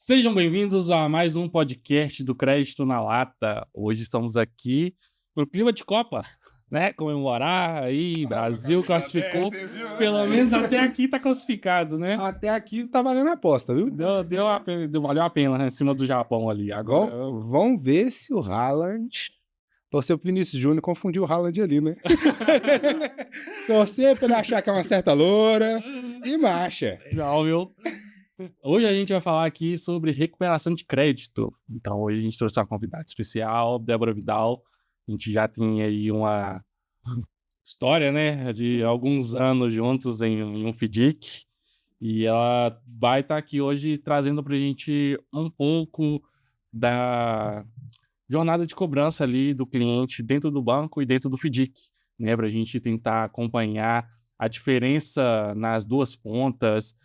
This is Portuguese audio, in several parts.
Sejam bem-vindos a mais um podcast do Crédito na Lata. Hoje estamos aqui no clima de Copa, né? Comemorar aí, Brasil classificou. Pelo menos até aqui tá classificado, né? Até aqui tá valendo a aposta, viu? Valeu a pena, né? Em cima do Japão ali. Agora, Vamos ver se o Haaland... Torcer pro Vinícius Júnior confundiu o Haaland ali, né? Torcer pra ele achar que é uma certa loura e marcha. legal, viu? Hoje a gente vai falar aqui sobre recuperação de crédito. Então, hoje a gente trouxe uma convidada especial, Débora Vidal. A gente já tem aí uma história, né, de alguns anos juntos em um FDIC. E ela vai estar aqui hoje trazendo para a gente um pouco da jornada de cobrança ali do cliente dentro do banco e dentro do FDIC, né, para a gente tentar acompanhar a diferença nas duas pontas,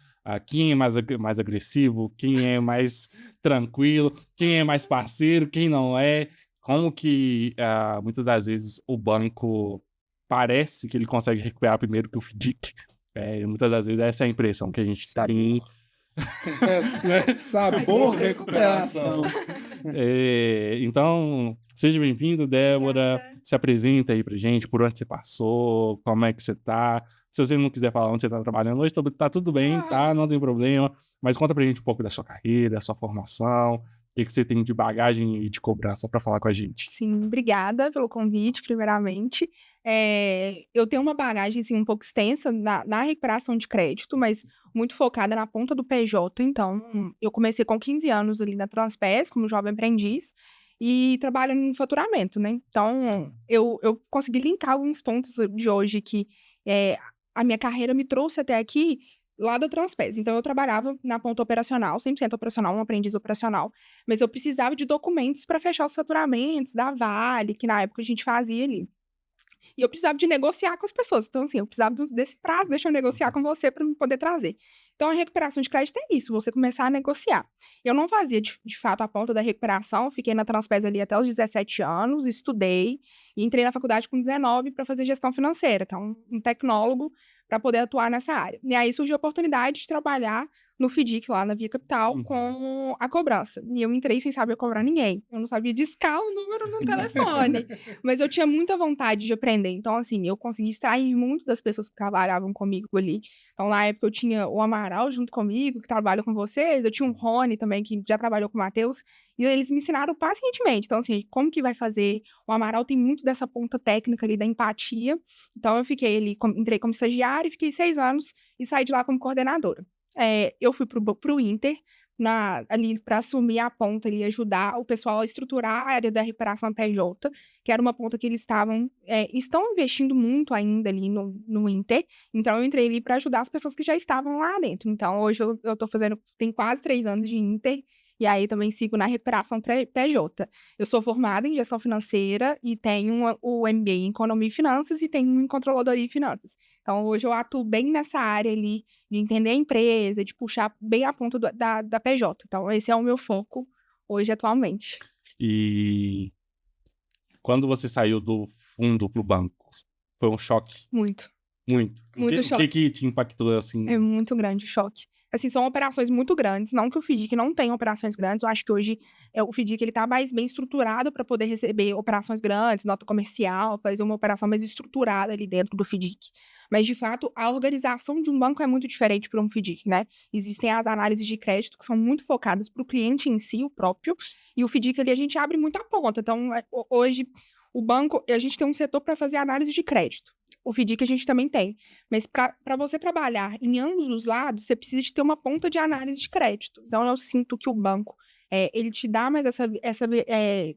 quem é mais agressivo, quem é mais tranquilo, quem é mais parceiro, quem não é, como que muitas das vezes o banco parece que ele consegue recuperar primeiro que o FDIC. Muitas das vezes essa é a impressão que a gente tem. Sabor recuperação. Então, seja bem-vindo, Débora. Obrigada. Se apresenta aí pra gente, por onde você passou, como é que você tá. Se você não quiser falar onde você tá trabalhando hoje, tá tudo bem, tá? Não tem problema. Mas conta pra gente um pouco da sua carreira, da sua formação, o que você tem de bagagem e de cobrança pra falar com a gente. Sim, obrigada pelo convite, primeiramente. Eu tenho uma bagagem assim, um pouco extensa na recuperação de crédito, mas muito focada na ponta do PJ. Então, eu comecei com 15 anos ali na Transpes, como jovem aprendiz, e trabalhando em faturamento, né? Então, eu consegui linkar alguns pontos de hoje que a minha carreira me trouxe até aqui, lá da Transpes. Então, eu trabalhava na ponta operacional, 100% operacional, um aprendiz operacional, mas eu precisava de documentos para fechar os faturamentos da Vale, que na época a gente fazia ali. E eu precisava de negociar com as pessoas. Então, assim, eu precisava desse prazo, deixa eu negociar com você para me poder trazer. Então, a recuperação de crédito é isso, você começar a negociar. Eu não fazia, de fato, a ponta da recuperação, fiquei na Transpes ali até os 17 anos, estudei, e entrei na faculdade com 19 para fazer gestão financeira, então, um tecnólogo para poder atuar nessa área. E aí surgiu a oportunidade de trabalhar no FDIC, lá na Via Capital, com a cobrança. E eu entrei sem saber cobrar ninguém. Eu não sabia discar o número no telefone. Mas eu tinha muita vontade de aprender. Então, assim, eu consegui extrair muito das pessoas que trabalhavam comigo ali. Então, na época, eu tinha o Amaral junto comigo, que trabalha com vocês. Eu tinha o Rony também, que já trabalhou com o Matheus. E eles me ensinaram pacientemente. Então, assim, como que vai fazer? O Amaral tem muito dessa ponta técnica ali da empatia. Então, eu fiquei ali, entrei como estagiária e fiquei 6 anos e saí de lá como coordenadora. Eu fui pro Inter, ali para assumir a ponta e ajudar o pessoal a estruturar a área da recuperação PJ, que era uma ponta que eles estão investindo muito ainda ali no Inter. Então, eu entrei ali para ajudar as pessoas que já estavam lá dentro. Então, hoje eu tô fazendo, tem quase 3 anos de Inter, e aí também sigo na recuperação PJ. Eu sou formada em gestão financeira e tenho o MBA em economia e finanças e tenho em controladoria e finanças. Então, hoje eu atuo bem nessa área ali de entender a empresa, de puxar bem a ponta da PJ. Então, esse é o meu foco hoje, atualmente. E quando você saiu do fundo pro banco, foi um choque? Muito. Muito. Muito O choque. que te impactou, assim? É muito grande o choque. Assim, são operações muito grandes, não que o FDIC não tenha operações grandes, eu acho que hoje o FDIC ele tá mais bem estruturado para poder receber operações grandes, nota comercial, fazer uma operação mais estruturada ali dentro do FDIC. Mas, de fato, a organização de um banco é muito diferente para um FDIC, né? Existem as análises de crédito que são muito focadas para o cliente em si, o próprio, e o FDIC ali a gente abre muita ponta. Então, hoje, o banco, a gente tem um setor para fazer análise de crédito. O FDIC a gente também tem. Mas para você trabalhar em ambos os lados, você precisa de ter uma ponta de análise de crédito. Então, eu sinto que o banco, ele te dá mais essa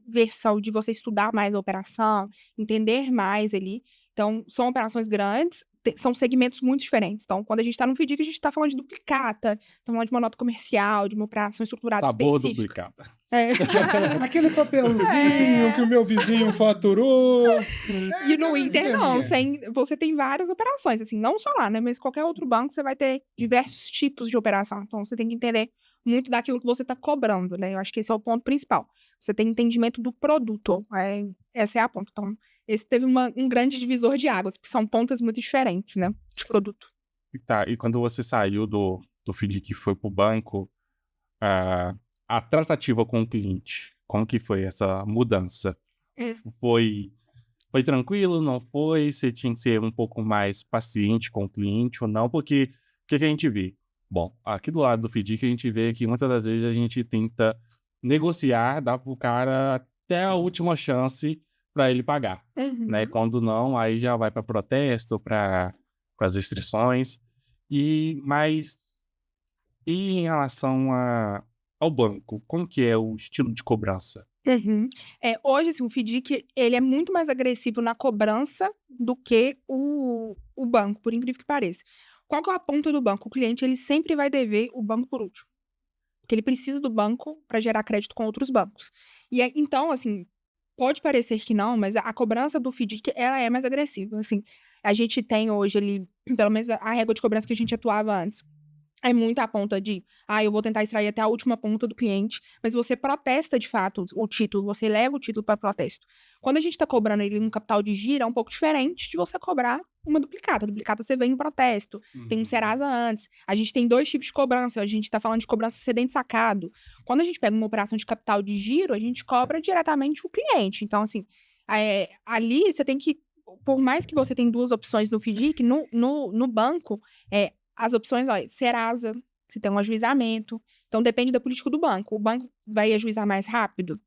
versão de você estudar mais a operação, entender mais ali. Então, são operações grandes, são segmentos muito diferentes. Então, quando a gente está no FDIC, a gente está falando de duplicata, está falando de uma nota comercial, de uma operação estruturada Sabor específica. duplicata. Aquele papelzinho que o meu vizinho faturou. E no Inter, não. Você tem várias operações, assim, não só lá, né? Mas qualquer outro banco, você vai ter diversos tipos de operação. Então, você tem que entender muito daquilo que você está cobrando, né? Eu acho que esse é o ponto principal. Você tem entendimento do produto. Essa é a ponta. Então, esse teve um grande divisor de águas, porque são pontas muito diferentes, né? De produto. Tá, e quando você saiu do FDIC e foi pro banco, a tratativa com o cliente. Como que foi essa mudança? Foi tranquilo, não foi? Você tinha que ser um pouco mais paciente com o cliente ou não? Porque o que a gente vê? Bom, aqui do lado do FDIC a gente vê que muitas das vezes a gente tenta negociar, dar pro cara até a última chance para ele pagar, né? Quando não, aí já vai para protesto, para as restrições. Mas em relação ao banco, como que é o estilo de cobrança? Hoje, assim, o FDIC, ele é muito mais agressivo na cobrança do que o banco, por incrível que pareça. Qual que é a ponta do banco? O cliente, ele sempre vai dever o banco por último. Porque ele precisa do banco para gerar crédito com outros bancos. Então, assim, pode parecer que não, mas a cobrança do FDIC, ela é mais agressiva. Assim, a gente tem hoje ali, pelo menos a régua de cobrança que a gente atuava antes, é muito a ponta de, eu vou tentar extrair até a última ponta do cliente, mas você protesta de fato o título, você leva o título para protesto. Quando a gente está cobrando ele um capital de giro, é um pouco diferente de você cobrar uma duplicata. A duplicata você vem em protesto, tem um Serasa antes. A gente tem 2 tipos de cobrança, a gente está falando de cobrança excedente sacado. Quando a gente pega uma operação de capital de giro, a gente cobra diretamente o cliente. Então, assim, ali você tem que, por mais que você tenha 2 opções no FDIC, no banco, as opções, Serasa, você tem um ajuizamento. Então, depende da política do banco. O banco vai ajuizar mais rápido?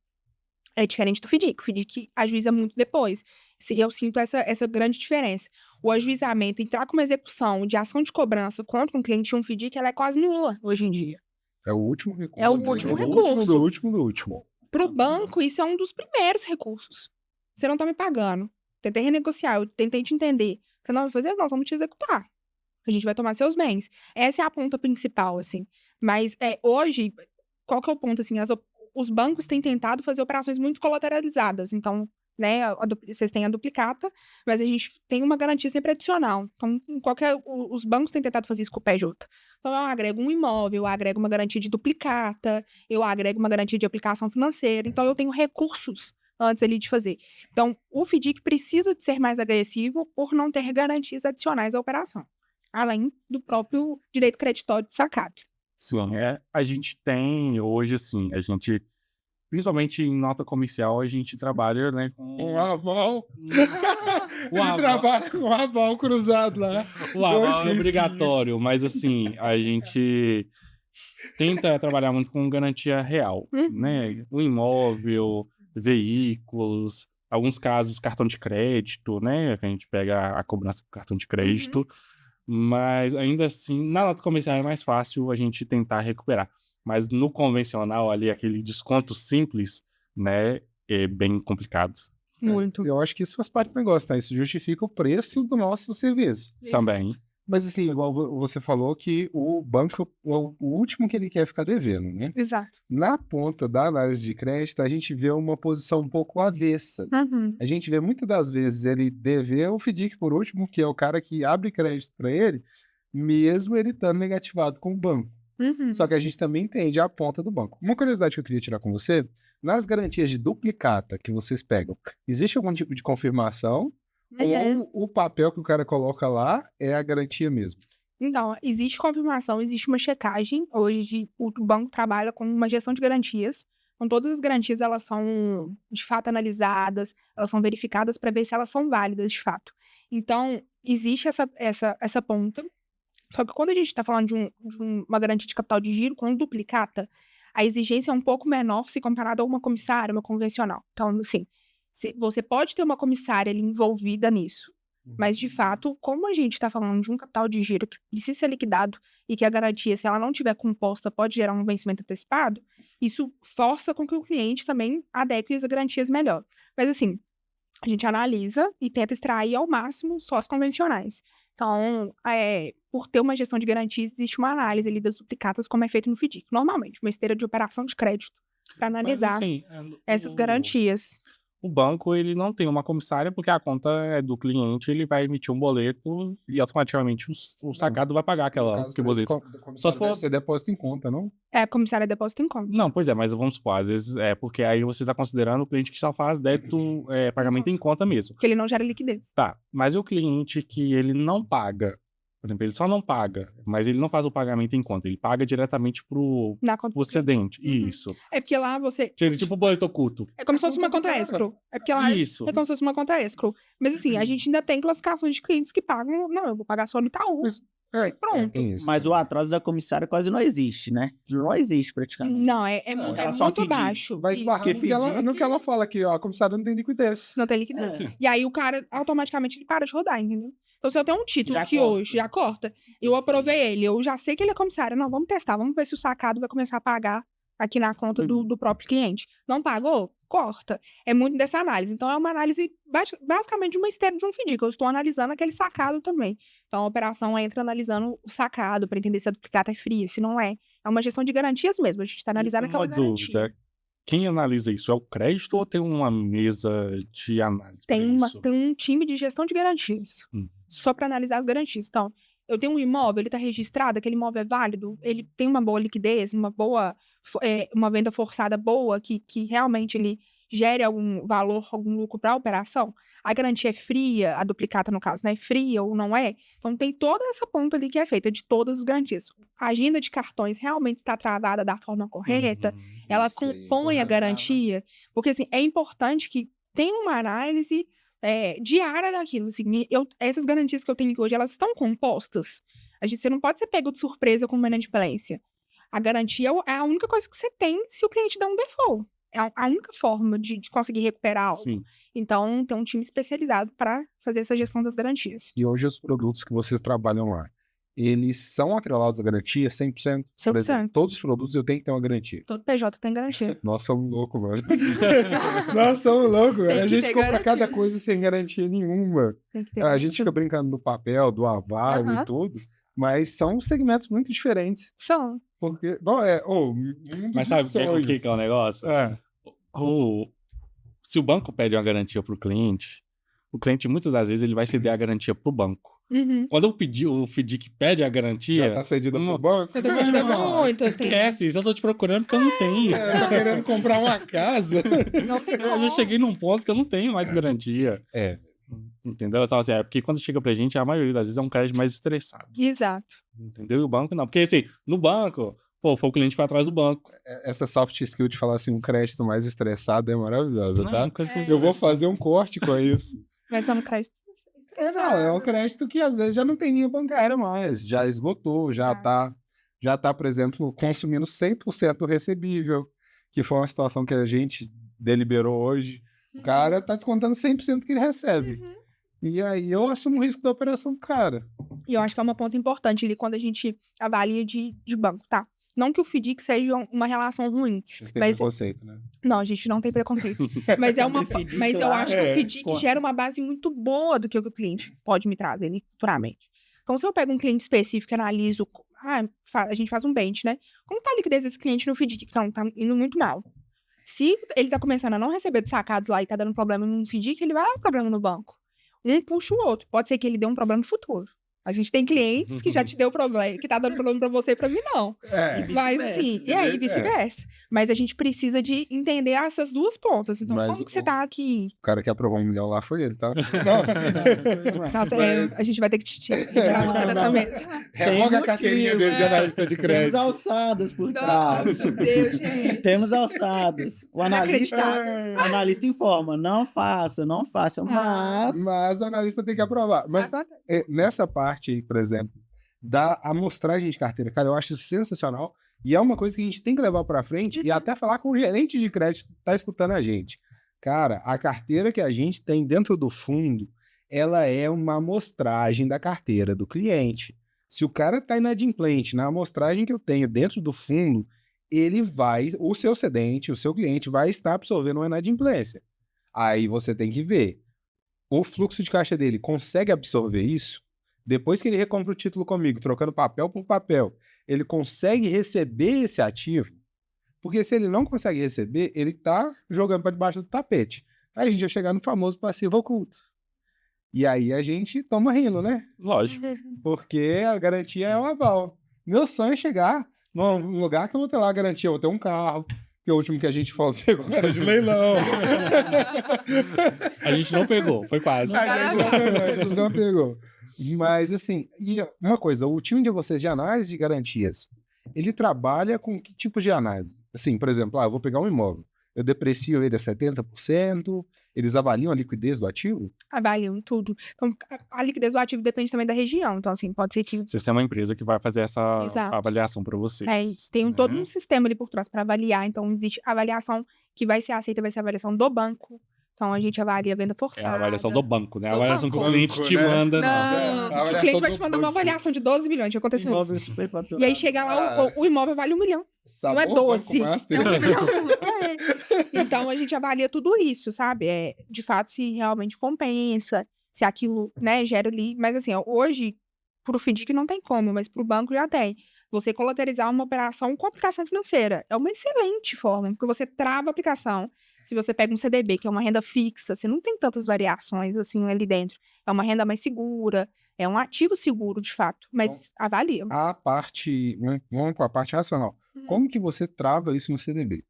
É diferente do FDIC. O FDIC ajuiza muito depois. Eu sinto essa grande diferença. O ajuizamento, entrar com uma execução de ação de cobrança contra um cliente de um FDIC, ela é quase nula hoje em dia. É o último recurso. É o último recurso. Do último. Para o banco, isso é um dos primeiros recursos. Você não está me pagando. Tentei renegociar, eu tentei te entender. Você não vai fazer? Nós vamos te executar. A gente vai tomar seus bens. Essa é a ponta principal, assim. Mas hoje, qual que é o ponto, assim? Os bancos têm tentado fazer operações muito colateralizadas. Então, né, vocês têm a duplicata, mas a gente tem uma garantia sempre adicional. Então, os bancos têm tentado fazer isso com o PJ. Então, eu agrego um imóvel, eu agrego uma garantia de duplicata, eu agrego uma garantia de aplicação financeira. Então, eu tenho recursos antes ali de fazer. Então, o FDIC precisa de ser mais agressivo por não ter garantias adicionais à operação, além do próprio direito creditório de sacado. Sim, a gente tem hoje, assim, principalmente em nota comercial, a gente trabalha, né, com Um aval. o aval. Trabalha com o aval cruzado lá. O aval é obrigatório, mas assim, a gente tenta trabalhar muito com garantia real, né? O imóvel, veículos, alguns casos, cartão de crédito, né? A gente pega a cobrança do cartão de crédito. Mas ainda assim, na nota comercial é mais fácil a gente tentar recuperar. Mas no convencional ali, aquele desconto simples, né, é bem complicado. Muito. Eu acho que isso faz parte do negócio, tá? Isso justifica o preço do nosso serviço. Também. Mas assim, igual você falou que o banco é o último que ele quer ficar devendo, né? Exato. Na ponta da análise de crédito, a gente vê uma posição um pouco avessa. A gente vê muitas das vezes ele dever o FDIC por último, que é o cara que abre crédito para ele, mesmo ele estando negativado com o banco. Só que a gente também entende a ponta do banco. Uma curiosidade que eu queria tirar com você, nas garantias de duplicata que vocês pegam, existe algum tipo de confirmação? Ou o papel que o cara coloca lá é a garantia mesmo? Então, existe confirmação, existe uma checagem. Hoje, o banco trabalha com uma gestão de garantias. Então, todas as garantias, elas são, de fato, analisadas, elas são verificadas para ver se elas são válidas, de fato. Então, existe essa ponta. Só que quando a gente está falando de uma garantia de capital de giro com duplicata, a exigência é um pouco menor se comparado a uma comissária, uma convencional. Então, assim, você pode ter uma comissária ali envolvida nisso, mas, de fato, como a gente está falando de um capital de giro que precisa ser liquidado e que a garantia, se ela não tiver composta, pode gerar um vencimento antecipado, isso força com que o cliente também adeque as garantias melhor. Mas, assim, a gente analisa e tenta extrair ao máximo só as convencionais. Então, por ter uma gestão de garantias, existe uma análise ali das duplicatas, como é feito no FDIC. Normalmente, uma esteira de operação de crédito para analisar essas garantias. O banco, ele não tem uma comissária, porque a conta é do cliente, ele vai emitir um boleto e automaticamente o sacado vai pagar aquele boleto. Só se for depósito em conta, não? A comissária é depósito em conta. Não, pois é, mas vamos supor, às vezes porque aí você está considerando o cliente que só faz débito, pagamento em conta mesmo. Que ele não gera liquidez. Tá, mas o cliente que ele não paga Por exemplo, ele só não paga, mas ele não faz o pagamento em conta, ele paga diretamente pro cedente. Isso. É porque lá você... Seria tipo boleto oculto. É como se fosse uma conta escrow. É porque lá Isso. é como se fosse uma conta escrow. Mas assim, a gente ainda tem classificações de clientes que pagam... Não, eu vou pagar só no Itaú. Pronto. Mas o atraso da comissária quase não existe, né? Não existe praticamente. Não, é muito baixo. Vai esbarrar no que ela fala aqui, ó. A comissária não tem liquidez. Não tem liquidez. E aí o cara, automaticamente, ele para de rodar, entendeu? Então, se eu tenho um título Já que corta. hoje já corta, eu aprovei ele, eu já sei que ele é comissário. Não, vamos testar, vamos ver se o sacado vai começar a pagar aqui na conta do próprio cliente. Não pagou? Corta. É muito dessa análise. Então, é uma análise basicamente de uma esteira de um FDIC. Eu estou analisando aquele sacado também. Então, a operação entra analisando o sacado para entender se a duplicata é fria, se não é. É uma gestão de garantias mesmo. A gente está analisando aquela garantia. Dúvida. Quem analisa isso? É o crédito ou tem uma mesa de análise? Tem um time de gestão de garantias. Só para analisar as garantias. Então, eu tenho um imóvel, ele está registrado, aquele imóvel é válido, ele tem uma boa liquidez, uma venda forçada boa, que realmente ele gere algum valor, algum lucro para a operação. A garantia é fria, a duplicata, no caso, né? É fria ou não é. Então, tem toda essa ponta ali que é feita de todas as garantias. A agenda de cartões realmente está travada da forma correta, ela compõe a garantia, porque, assim, é importante que tenha uma análise diária daquilo. Assim, essas garantias que eu tenho aqui hoje, elas estão compostas. Você não pode ser pego de surpresa com uma inadimplência. A garantia é a única coisa que você tem se o cliente der um default. É a única forma de conseguir recuperar algo. Sim. Então, tem um time especializado para fazer essa gestão das garantias. E hoje os produtos que vocês trabalham lá, eles são atrelados à garantia 100%? 100%. Por exemplo, todos os produtos eu tenho que ter uma garantia. Todo PJ tem garantia. Nós somos loucos, mano. Nós somos loucos, velho. A gente compra cada coisa sem garantia nenhuma. A gente fica brincando do papel, do aval e tudo, mas são segmentos muito diferentes. São. Porque, mas sabe o que é o negócio? Se o banco pede uma garantia pro cliente, o cliente muitas das vezes ele vai ceder a garantia pro banco. Quando o FDIC pede a garantia... Já tá cedido pro banco? Já tá cedido muito. Esquece, eu tô te procurando porque eu não tenho. Tá querendo comprar uma casa. Não tem Eu já cheguei num ponto que eu não tenho mais garantia. Entendeu? Então, assim, porque quando chega pra gente, a maioria das vezes é um crédito mais estressado. Exato. Entendeu? E o banco não. Porque, assim, no banco, foi o cliente que foi atrás do banco. Essa soft skill de falar assim, um crédito mais estressado é maravilhosa, tá? É. Eu vou fazer um corte com isso. Mas é um crédito. É um crédito que às vezes já não tem linha bancária mais, já esgotou, já tá, por exemplo, consumindo 100% do recebível, que foi uma situação que a gente deliberou hoje. O cara tá descontando 100% do que ele recebe. E aí eu assumo o risco da operação do cara. E eu acho que é uma ponta importante ali quando a gente avalia de banco, tá? Não que o FDIC seja uma relação ruim. Vocês têm preconceito, né? Não, a gente não tem preconceito. Mas eu acho que o FDIC gera uma base muito boa do que o cliente pode me trazer futuramente. Então, se eu pego um cliente específico e analiso... a gente faz um bench, né? Como tá a liquidez desse cliente no FDIC? Então, tá indo muito mal. Se ele tá começando a não receber dos sacados lá e tá dando problema no FDIC, ele vai dar problema no banco. Um puxa o outro. Pode ser que ele dê um problema no futuro. A gente tem clientes que já te deu problema, que tá dando problema pra você e pra mim não. Mas sim, e aí vice-versa. Mas a gente precisa de entender essas duas pontas. Então, como que você tá aqui? O cara que aprovou 1 milhão lá foi ele, tá? Nossa, a gente vai ter que retirar você dessa mesa. Revoga a carteirinha dele de analista de crédito. Temos alçadas por trás. Nossa, Deus, gente. Temos alçadas. O analista informa, não faça, mas o analista tem que aprovar. Mas nessa parte aí, por exemplo, da amostragem de carteira, cara, eu acho isso sensacional e é uma coisa que a gente tem que levar pra frente e até falar com o gerente de crédito que tá escutando a gente. Cara, a carteira que a gente tem dentro do fundo, ela é uma amostragem da carteira do cliente. Se o cara tá inadimplente na amostragem que eu tenho dentro do fundo, o seu cedente, o seu cliente vai estar absorvendo uma inadimplência. Aí você tem que ver, o fluxo de caixa dele consegue absorver isso? Depois que ele recompra o título comigo, trocando papel por papel, ele consegue receber esse ativo? Porque se ele não consegue receber, ele está jogando para debaixo do tapete. Aí a gente vai chegar no famoso passivo oculto. E aí a gente toma rindo, né? Lógico. Porque a garantia é um aval. Meu sonho é chegar num lugar que eu vou ter lá a garantia, eu vou ter um carro, que o último que a gente pegou era de leilão. A gente não pegou, foi quase. A gente não pegou. Mas, assim, e uma coisa, o time de vocês de análise de garantias, ele trabalha com que tipo de análise? Assim, por exemplo, eu vou pegar um imóvel, eu deprecio ele a 70%, eles avaliam a liquidez do ativo? Avaliam tudo. Então, a liquidez do ativo depende também da região. Então, assim, pode ser que... Vocês têm uma empresa que vai fazer essa Exato. avaliação para vocês. Tem todo um sistema ali por trás para avaliar. Então, existe avaliação que vai ser aceita, vai ser a avaliação do banco. Então, a gente avalia a venda forçada. É a avaliação do banco, né? A Do avaliação banco. que o cliente te manda. Não, o cliente vai te mandar uma avaliação de 12 milhões. Já aconteceu Imóvel isso. superfaturado. E aí chega lá, o imóvel vale 1 milhão. Não é 12. É 1 milhão. Então, a gente avalia tudo isso, sabe? De fato, se realmente compensa, se aquilo, né, gera ali. Mas, assim, hoje, pro FDIC não tem como, mas pro banco já tem. Você colateralizar uma operação com aplicação financeira é uma excelente forma, porque você trava a aplicação. Se você pega um CDB, que é uma renda fixa, você não tem tantas variações assim ali dentro. É uma renda mais segura, é um ativo seguro, de fato. Mas avalia. Vamos para a parte racional. Como que você trava isso no CDB?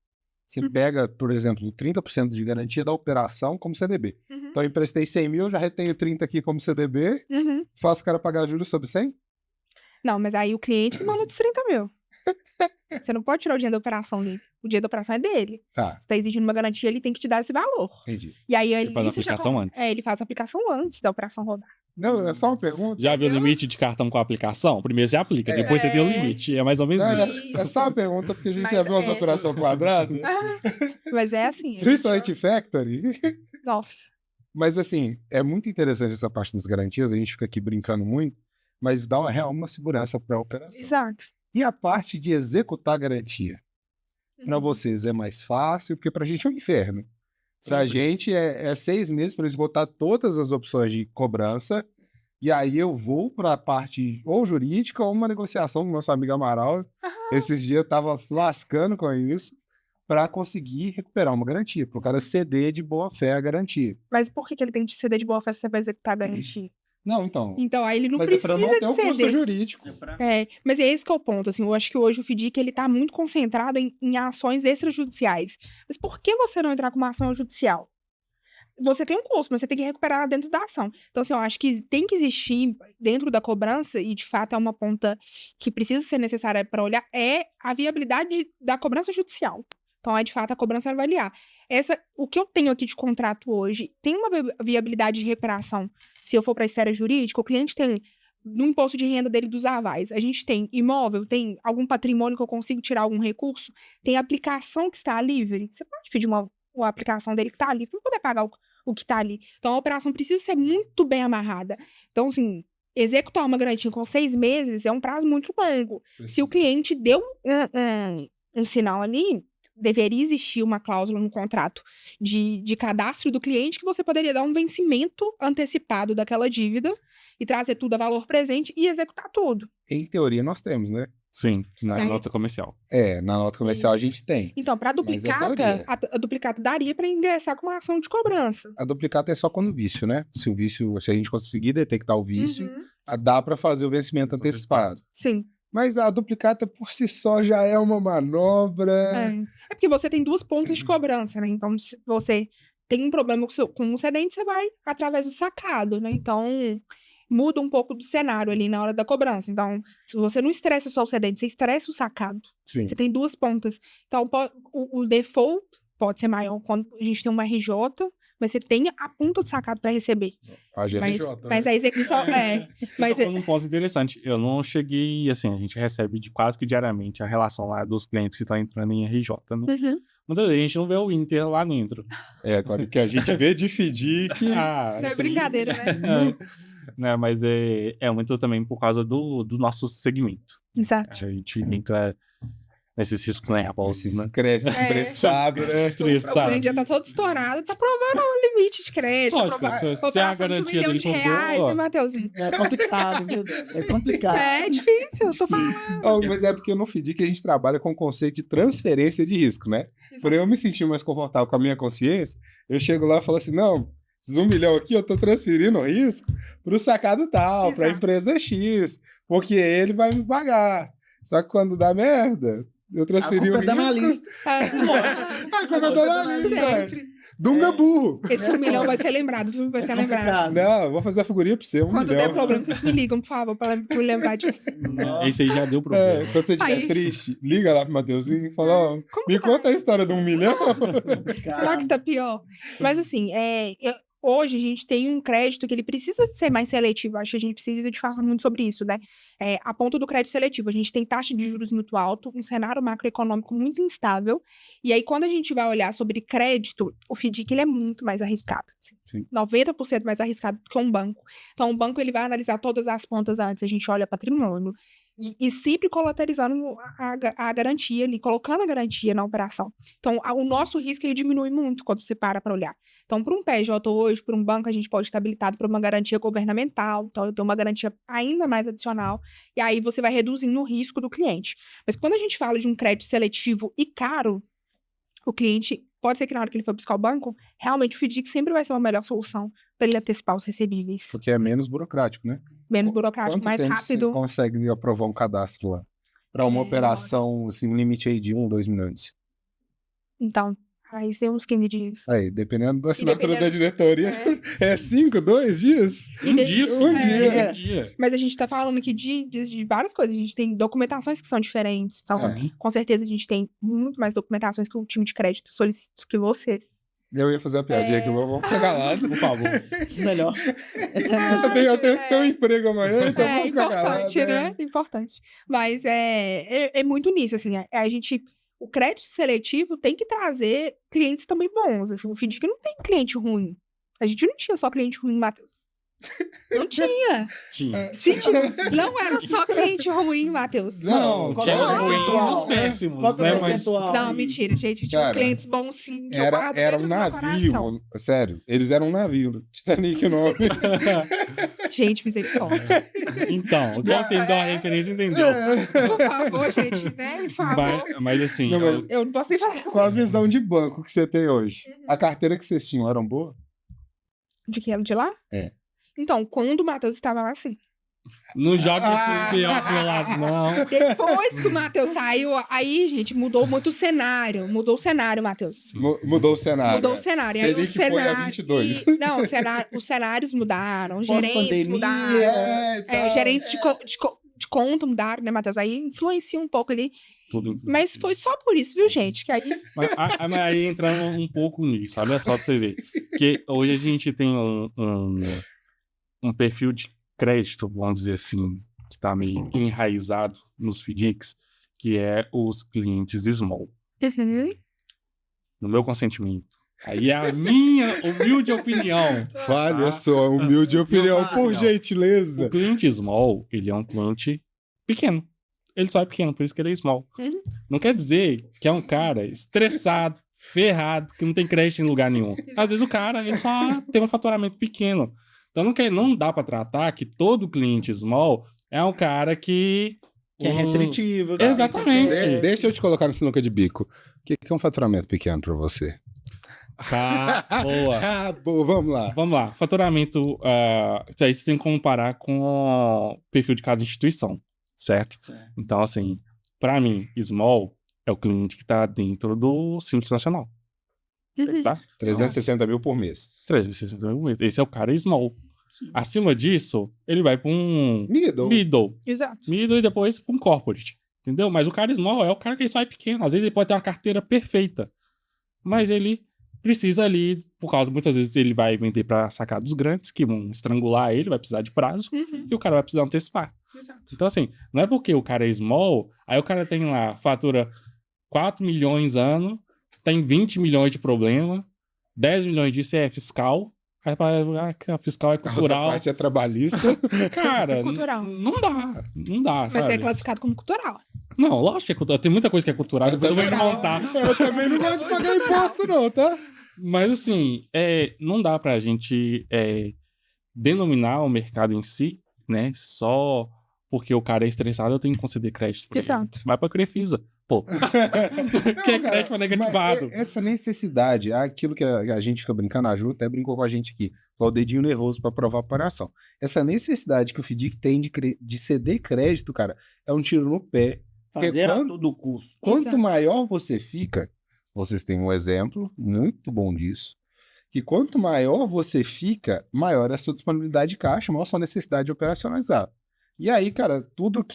Você pega, por exemplo, 30% de garantia da operação como CDB. Então, eu emprestei 100 mil, já retenho 30 aqui como CDB, faço o cara pagar juros sobre 100? Não, mas aí o cliente que manda dos 30 mil. Você não pode tirar o dinheiro da operação dele. O dinheiro da operação é dele. Tá. Você está exigindo uma garantia, ele tem que te dar esse valor. Entendi. E aí Ele faz a aplicação antes. Ele faz a aplicação antes da operação rodar. Não, é só uma pergunta. Já viu o limite de cartão com a aplicação? Primeiro você aplica, depois você tem o limite. É mais ou menos isso. É só uma pergunta, porque a gente já viu umas operações quadradas. Mas é assim. Principalmente Factory. Nossa. Mas, assim, é muito interessante essa parte das garantias. A gente fica aqui brincando muito, mas dá uma segurança para a operação. Exato. E a parte de executar a garantia? Para vocês é mais fácil, porque para a gente é um inferno. Se a gente é 6 meses para esgotar todas as opções de cobrança, e aí eu vou para a parte ou jurídica ou uma negociação com o nosso amigo Amaral. Esses dias eu estava lascando com isso para conseguir recuperar uma garantia, para o cara ceder de boa fé a garantia. Mas por que ele tem que ceder de boa fé se você vai executar a garantia? Não, então. Então, aí ele não mas precisa é para não ter um ceder. custo jurídico. Mas é esse que é o ponto, assim, eu acho que hoje o FDIC, ele tá muito concentrado em ações extrajudiciais. Mas por que você não entrar com uma ação judicial? Você tem um custo, mas você tem que recuperar dentro da ação. Então, assim, eu acho que tem que existir dentro da cobrança, e de fato é uma ponta que precisa ser necessária para olhar, é a viabilidade da cobrança judicial. Então, de fato, a cobrança avaliar. O que eu tenho aqui de contrato hoje, tem uma viabilidade de recuperação. Se eu for para a esfera jurídica, o cliente tem no imposto de renda dele dos avais. A gente tem imóvel, tem algum patrimônio que eu consigo tirar algum recurso, tem aplicação que está livre. Você pode pedir uma aplicação dele que está livre para poder pagar o que está ali. Então, a operação precisa ser muito bem amarrada. Então, assim, executar uma garantia com 6 meses é um prazo muito longo. Se o cliente deu um sinal ali, deveria existir uma cláusula no contrato de cadastro do cliente que você poderia dar um vencimento antecipado daquela dívida e trazer tudo a valor presente e executar tudo. Em teoria, nós temos, né? Sim, na nota comercial. Na nota comercial a gente tem. Então, para a duplicata, a duplicata daria para ingressar com uma ação de cobrança. A duplicata é só quando vício, né? Se a gente conseguir detectar o vício, dá para fazer o vencimento antecipado. Sim. Mas a duplicata por si só já é uma manobra. É porque você tem 2 pontas de cobrança, né? Então, se você tem um problema com o cedente, você vai através do sacado, né? Então, muda um pouco do cenário ali na hora da cobrança. Então, se você não estressa só o cedente, você estressa o sacado. Sim. Você tem 2 pontas. Então, o default pode ser maior quando a gente tem uma RJ, mas você tem a ponta do sacado para receber. A GRJ, mas a execução Mas um ponto interessante. Eu não cheguei, assim, a gente recebe quase que diariamente a relação lá dos clientes que estão entrando em RJ, né? Muitas vezes a gente não vê o Inter lá dentro. Agora o que a gente vê de FDIC... não é brincadeira, né? Mas é muito também por causa do nosso segmento. Exato. A gente entra nesses riscos nervosos, né? Estressado, né? Estressado. O cliente já tá todo estourado, tá provando o limite de crédito. Lógico, se a garantia dele for boa... né, Matheusinho? É complicado, viu? É complicado. É difícil, eu tô falando. Mas é porque no FDIC a gente trabalha com o conceito de transferência de risco, né? Por eu me sentir mais confortável com a minha consciência, eu chego lá e falo assim, não, esses 1 milhão aqui eu tô transferindo o risco pro sacado tal, pra empresa X, porque ele vai me pagar. Só que quando dá merda... Eu transferi o risco. A culpa é da analista. A culpa é da analista. Dunga burro. Esse 1 milhão vai ser lembrado, viu? Vai ser lembrado. Não, eu vou fazer a figurinha pra você, 1 Quando milhão. der problema, vocês me ligam, por favor, pra me lembrar disso. Esse aí já deu problema. Quando você estiver Aí. triste, liga lá pro Mateuzinho e fala, ó, Como me que conta a história do 1 milhão. Será que tá pior? Mas assim, hoje a gente tem um crédito que ele precisa de ser mais seletivo. Acho que a gente precisa de falar muito sobre isso, né? A ponto do crédito seletivo, a gente tem taxa de juros muito alto, um cenário macroeconômico muito instável. E aí, quando a gente vai olhar sobre crédito, o FDIC ele é muito mais arriscado. Sim. 90% mais arriscado do que um banco. Então, o banco ele vai analisar todas as pontas antes. A gente olha patrimônio. E sempre colateralizando a garantia ali, colocando a garantia na operação. Então, o nosso risco ele diminui muito quando você para olhar. Então, para um PJ hoje, para um banco, a gente pode estar habilitado para uma garantia governamental, então eu tenho uma garantia ainda mais adicional, e aí você vai reduzindo o risco do cliente. Mas quando a gente fala de um crédito seletivo e caro, o cliente, pode ser que na hora que ele for buscar o banco, realmente o FDIC sempre vai ser uma melhor solução para ele antecipar os recebíveis. Porque é menos burocrático, né? Menos burocrático, Quanto mais tempo rápido. você consegue aprovar um cadastro lá? Para uma operação, assim, um limite aí de 1, 2 milhões. Então, aí tem uns 15 dias. Aí, dependendo da assinatura dependendo- da diretoria, é 5, 2 dias? Um dia, filho. dia. Um dia. Mas a gente tá falando aqui de várias coisas. A gente tem documentações que são diferentes. Então, Sim. com certeza, a gente tem muito mais documentações que o time de crédito solicita que vocês. Eu ia fazer a piadinha aqui, mas vamos pegar lá. Por favor. Melhor. Eu tenho um emprego amanhã, então É vamos ficar importante, calado, né? Importante. Mas é muito nisso, assim. A gente... O crédito seletivo tem que trazer clientes também bons, assim. O FDIC não tem cliente ruim. A gente não tinha só cliente ruim, Matheus. Não tinha. Tinha. Não era só cliente ruim, Matheus. Não, Tinha os ruins e os Qual péssimos, que é né? o Mas percentual? Não, mentira, gente. Tinha uns Cara, clientes bons, sim. Que eu guardo Era dentro um do meu coração. navio, sério. Eles eram um navio. Titanic o nome. Gente, misericórdia. então, quem entendeu a referência entendeu. Por favor, gente, né? Por favor. Mas assim, Não, mas- Eu não posso nem falar. Com a visão de banco que você tem hoje, a carteira que vocês tinham eram boa? De que ano de lá? É. Então, quando o Matheus estava lá, sim. não joga esse pior pro meu lado, não. Depois que o Matheus saiu, aí, gente, mudou muito o cenário. Mudou o cenário, Matheus. Mudou o cenário. Mudou o cenário. E aí, o Selic foi a cenário... 22. Não, os cenários mudaram, gerentes Pós-pandemia, mudaram. Gerentes de conta mudaram, né, Matheus? Aí influencia um pouco ali. Tudo. Mas foi só por isso, viu, gente? Que aí... Mas aí entrando um pouco nisso, olha só pra você ver. Que hoje a gente tem um perfil de crédito, vamos dizer assim, que tá meio enraizado nos FDICs, que é os clientes small. No meu consentimento. Aí é a minha humilde opinião. Fale tá? a sua humilde opinião, por Não. gentileza. O cliente small, ele é um cliente pequeno. Ele só é pequeno, por isso que ele é small. Uhum. Não quer dizer que é um cara estressado, ferrado, que não tem crédito em lugar nenhum. Às vezes o cara, ele só tem um faturamento pequeno. Então não dá pra tratar que todo cliente small é um cara que... Que é restritivo. Exatamente. Deixa eu te colocar no sinuca de bico. O que é um faturamento pequeno pra você? Tá, boa. Ah, boa, vamos lá. Vamos lá. Faturamento, isso aí você tem que comparar com o perfil de cada instituição, certo? Então, assim, pra mim, small é o cliente que tá dentro do Simples Nacional, tá? 360 mil por mês. 360 mil. Esse é o cara small. Acima disso, ele vai pra um middle Exato. e depois pra um corporate, entendeu? Mas o cara small é o cara que só é pequeno. Às vezes ele pode ter uma carteira perfeita, mas ele precisa ali, por causa, muitas vezes ele vai vender pra sacados grandes, que vão estrangular ele, vai precisar de prazo, e o cara vai precisar antecipar. Exato. Então, assim, não é porque o cara é small, aí o cara tem lá, fatura 4 milhões ano, tem 20 milhões de problema, 10 milhões disso é fiscal, aí a fiscal é A outra cultural. parte é trabalhista. Cara, Cultural. não dá, Mas sabe? é classificado como cultural. Não, lógico que é cultural. Tem muita coisa que é cultural, depois eu vou te também contar. Eu também não gosto de pagar imposto, não, tá? Mas assim, não dá pra gente denominar o mercado em si, né? Só porque o cara é estressado, eu tenho que conceder crédito pra ele. Exato. Vai pra Crefisa. Pô, que é crédito pra negativado. Essa necessidade, aquilo que a gente fica brincando, a Ju até brincou com a gente aqui, o dedinho nervoso pra provar a operação. Essa necessidade que o FDIC tem de ceder crédito, cara, é um tiro no pé. Fazer a todo custo. Quanto Exato. maior você fica, vocês têm um exemplo muito bom disso, que quanto maior você fica, maior é a sua disponibilidade de caixa, maior a sua necessidade de operacionalizar. E aí, cara, tudo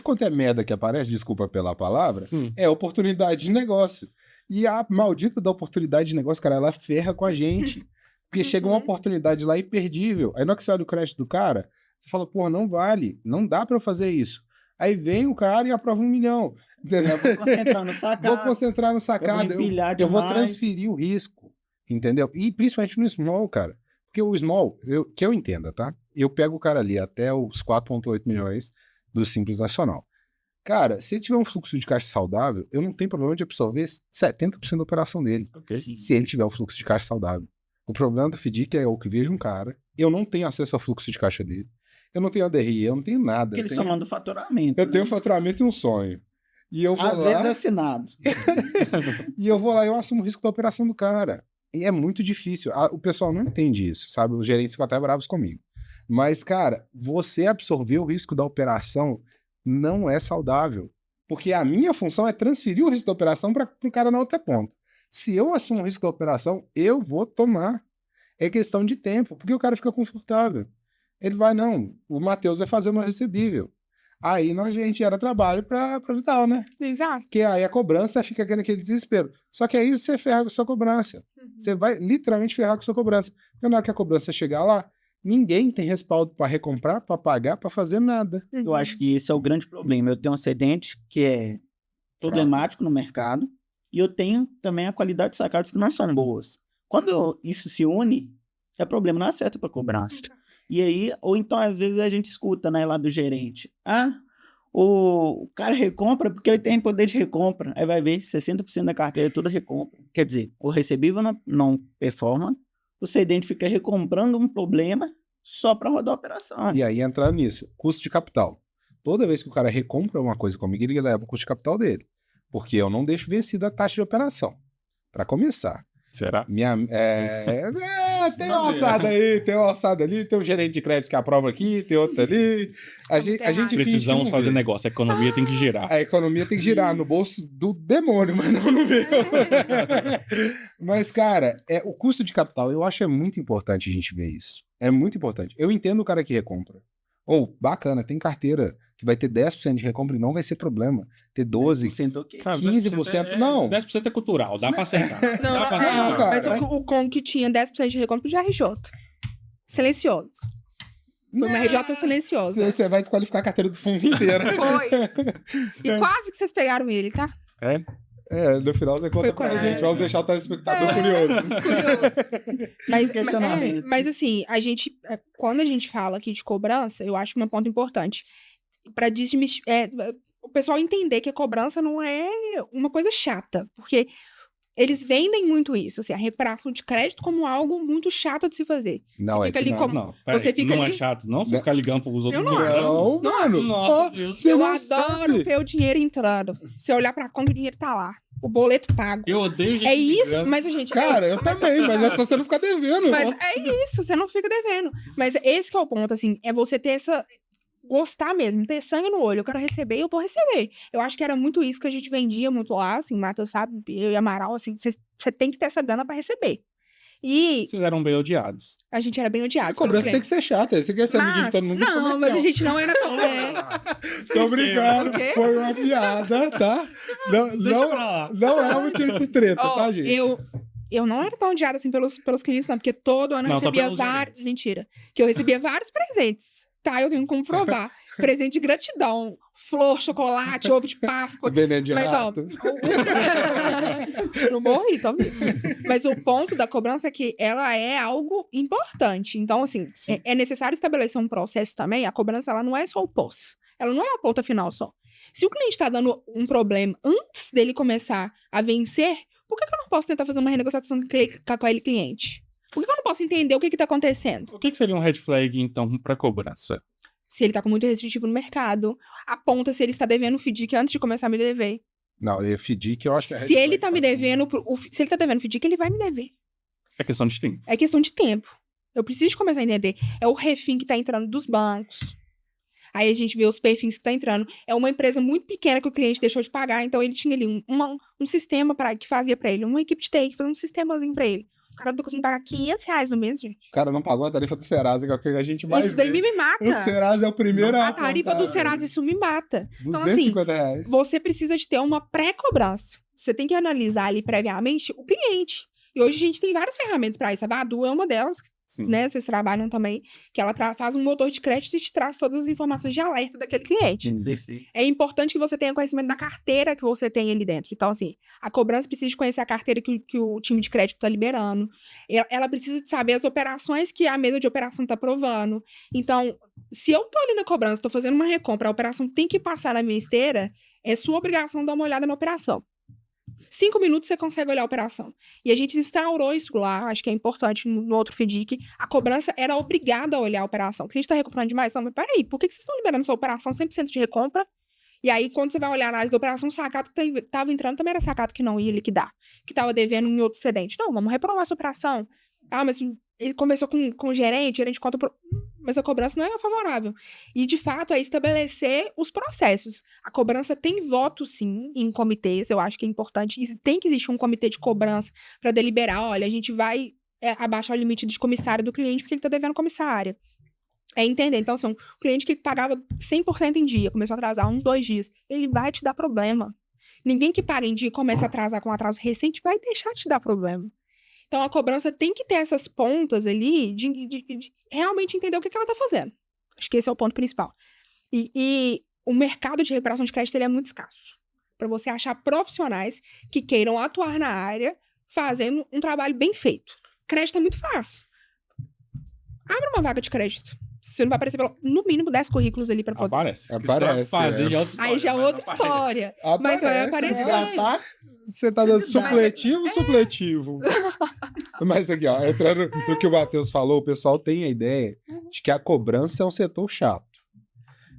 quanto é merda que aparece, desculpa pela palavra, Sim. é oportunidade de negócio. E a maldita da oportunidade de negócio, cara, ela ferra com a gente. Porque chega uma oportunidade lá imperdível. Aí na hora que você olha o crédito do cara, você fala, pô, não vale, não dá pra eu fazer isso. Aí vem o cara e aprova 1 milhão. Eu vou concentrar no sacado. Vou concentrar no sacado. Eu vou transferir o risco. Entendeu? E principalmente no small, cara. Porque o small, que eu entenda, tá? Eu pego o cara ali até os 4,8 milhões do Simples Nacional. Cara, se ele tiver um fluxo de caixa saudável, eu não tenho problema de absorver 70% da operação dele. Okay. Se ele tiver um fluxo de caixa saudável. O problema do FDIC é o que vejo um cara, eu não tenho acesso ao fluxo de caixa dele. Eu não tenho ADRI, eu não tenho nada. Porque eles estão falando do faturamento. Eu tenho faturamento e um sonho. E eu vou Às vezes é assinado. E eu vou lá e eu assumo o risco da operação do cara. E é muito difícil. O pessoal não entende isso, sabe? Os gerentes ficam até bravos comigo. Mas, cara, você absorver o risco da operação não é saudável. Porque a minha função é transferir o risco da operação para o cara na outra ponta. Se eu assumo o risco da operação, eu vou tomar. É questão de tempo, porque o cara fica confortável. Ele vai, não, o Matheus vai fazer o meu recebível. Aí a gente gera trabalho para Vital, né? Exato. Porque aí a cobrança fica naquele desespero. Só que aí você ferra com a sua cobrança. Você vai literalmente ferrar com a sua cobrança. Porque na hora que a cobrança chegar lá, ninguém tem respaldo para recomprar, para pagar, para fazer nada. Eu acho que esse é o grande problema. Eu tenho um excedente que é problemático no mercado e eu tenho também a qualidade de sacados que não são boas. Quando isso se une, é problema, não acerta para cobrança. E aí, ou então às vezes a gente escuta, né, lá do gerente, o cara recompra porque ele tem poder de recompra, aí vai ver 60% da carteira é toda recompra. Quer dizer, o recebível não performa, o cedente fica recomprando um problema só para rodar a operação. E aí entrar nisso, custo de capital. Toda vez que o cara recompra uma coisa comigo, ele leva o custo de capital dele. Porque eu não deixo vencida a taxa de operação. Para começar. Será? Tem uma alçada aí, tem uma alçada ali, tem um gerente de crédito que aprova aqui, tem outro ali. A gente precisamos fazer negócio, a economia tem que girar. A economia tem que girar no bolso do demônio, mas não no meu. Mas, cara, o custo de capital, eu acho muito importante a gente ver isso. É muito importante. Eu entendo o cara que recompra. Bacana, tem carteira que vai ter 10% de recompra e não vai ser problema. Ter 12%, 15%, não. 10% é cultural, dá pra acertar. Dá pra acertar. Mas o Kong que tinha 10% de recompra já é RJ. Silencioso. Foi uma RJ silenciosa. Você vai desqualificar a carteira do fundo inteira. Foi. E quase que vocês pegaram ele, tá? No final você conta pra gente. Vamos deixar o telespectador curioso. Mas assim, quando a gente fala aqui de cobrança, eu acho que um ponto importante. Pra desmistificar, o pessoal entender que a cobrança não é uma coisa chata. Porque eles vendem muito isso, assim, a recuperação de crédito como algo muito chato de se fazer. Não, você fica ali não é chato, não? Você ficar ligando pros outros. Não, mano. Nossa, Deus. Eu adoro ver o dinheiro entrando. Se eu olhar pra conta, o dinheiro tá lá. O boleto pago. Eu odeio gente. É isso, mas, gente. Cara, eu também, mas é só você não ficar devendo. Mas é isso, você não fica devendo. Mas esse que é o ponto, assim, é você ter essa. Gostar mesmo, ter sangue no olho. Eu quero receber, eu vou receber. Eu acho que era muito isso que a gente vendia muito lá, assim, Matheus sabe, eu e Amaral, assim, você tem que ter essa gana pra receber. E... Vocês eram bem odiados. A gente era bem odiado. A cobrança tem que ser chata. Você quer ser amiguinho de todo mundo? Não, mas a gente não era tão... Tô brincando. Foi uma piada, tá? Não é um motivo de treta, tá, gente? Eu não era tão odiada assim pelos clientes, não, porque todo ano eu recebia vários... Mentira. Que eu recebia vários presentes. Tá, eu tenho como provar. Presente de gratidão. Flor, chocolate, ovo de Páscoa. Veneno de rato. Não morri, tá vendo? Mas o ponto da cobrança é que ela é algo importante. Então, assim, é necessário estabelecer um processo também. A cobrança, ela não é só o pós. Ela não é a ponta final só. Se o cliente tá dando um problema antes dele começar a vencer, por que eu não posso tentar fazer uma renegociação com aquele cliente? Por que eu não posso entender o que tá acontecendo? O que seria um red flag, então, pra cobrança? Se ele tá com muito restritivo no mercado, aponta se ele está devendo o FDIC antes de começar a me dever. Não, o FDIC eu acho que é... Se ele tá me devendo, se ele tá devendo o FDIC, ele vai me dever. É questão de tempo. É questão de tempo. Eu preciso começar a entender. É o refim que tá entrando dos bancos. Aí a gente vê os perfis que tá entrando. É uma empresa muito pequena que o cliente deixou de pagar, então ele tinha ali um sistema que fazia pra ele, uma equipe de TI que fazia um sistemazinho pra ele. O cara não tá conseguindo pagar R$500 no mês, gente. O cara não pagou a tarifa do Serasa, que é o que a gente mais Isso daí me mata. O Serasa é o primeiro a tarifa do Serasa, isso me mata. Então, assim, R$250. você precisa de ter uma pré-cobrança. Você tem que analisar ali previamente o cliente. E hoje a gente tem várias ferramentas para isso. A Vadu é uma delas, né? Vocês trabalham também, que ela faz um motor de crédito e te traz todas as informações de alerta daquele cliente. É importante que você tenha conhecimento da carteira que você tem ali dentro. Então, assim, a cobrança precisa de conhecer a carteira que o time de crédito está liberando. Ela precisa de saber as operações que a mesa de operação está aprovando. Então, se eu tô ali na cobrança, tô fazendo uma recompra, a operação tem que passar na minha esteira, é sua obrigação dar uma olhada na operação. 5 minutos você consegue olhar a operação. E a gente instaurou isso lá, acho que é importante no outro FDIC. A cobrança era obrigada a olhar a operação. O cliente está recomprando demais? Não, mas peraí, por que vocês estão liberando essa operação 100% de recompra? E aí, quando você vai olhar a análise da operação, o sacato que estava entrando também era sacato que não ia liquidar, que estava devendo em outro excedente. Não, vamos reprovar essa operação. Ah, mas ele conversou com o gerente conta... Mas a cobrança não é favorável. E, de fato, é estabelecer os processos. A cobrança tem voto, sim, em comitês. Eu acho que é importante. E tem que existir um comitê de cobrança para deliberar. Olha, a gente vai abaixar o limite de comissário do cliente porque ele está devendo comissária. É entender. Então, assim, um cliente que pagava 100% em dia, começou a atrasar 1, 2 dias, ele vai te dar problema. Ninguém que paga em dia e começa a atrasar com atraso recente vai deixar de te dar problema. Então, a cobrança tem que ter essas pontas ali de realmente entender o que ela está fazendo. Acho que esse é o ponto principal. E o mercado de recuperação de crédito ele é muito escasso. Para você achar profissionais que queiram atuar na área fazendo um trabalho bem feito. Crédito é muito fácil. Abre uma vaga de crédito. Você não vai aparecer no mínimo 10 currículos ali para poder. Aparece. Fazer já é outra história. Aí já é outra história. Mas vai aparecer. Você tá dando supletivo. Mas aqui, ó, entrando no que o Matheus falou, o pessoal tem a ideia de que a cobrança é um setor chato.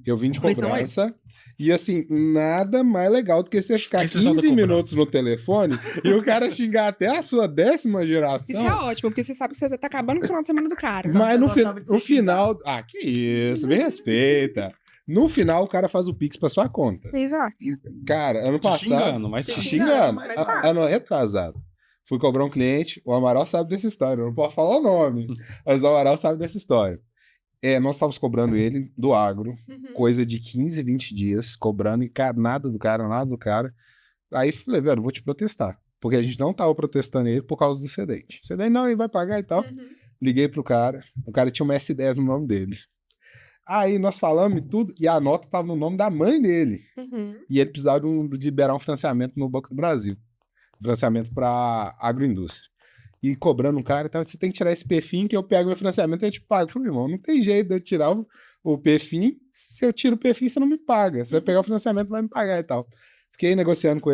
Eu vim de cobrança. E assim, nada mais legal do que você ficar 15 minutos no telefone e o cara xingar até a sua 10ª geração. Isso é ótimo, porque você sabe que você tá acabando com o final de semana do cara. Mas no final... Ah, que isso, me respeita. No final, o cara faz o Pix pra sua conta. Exato. Cara, ano passado... Te xingando. Ano retrasado. Fui cobrar um cliente, o Amaral sabe dessa história, eu não posso falar o nome, mas o Amaral sabe dessa história. Nós estávamos cobrando ele do agro, coisa de 15, 20 dias, cobrando e nada do cara. Aí falei, velho, vou te protestar. Porque a gente não tava protestando ele por causa do excedente. O excedente não, ele vai pagar e tal. Liguei pro cara, o cara tinha uma S10 no nome dele. Aí nós falamos e tudo, e a nota tava no nome da mãe dele. E ele precisava de liberar um financiamento no Banco do Brasil. Financiamento para agroindústria. E cobrando um cara, então você tem que tirar esse PFIM que eu pego meu financiamento e eu te pago. Eu falei, irmão, não tem jeito de eu tirar o PFIM. Se eu tiro o PFIM, você não me paga. Você vai pegar o financiamento e vai me pagar e tal. Fiquei negociando com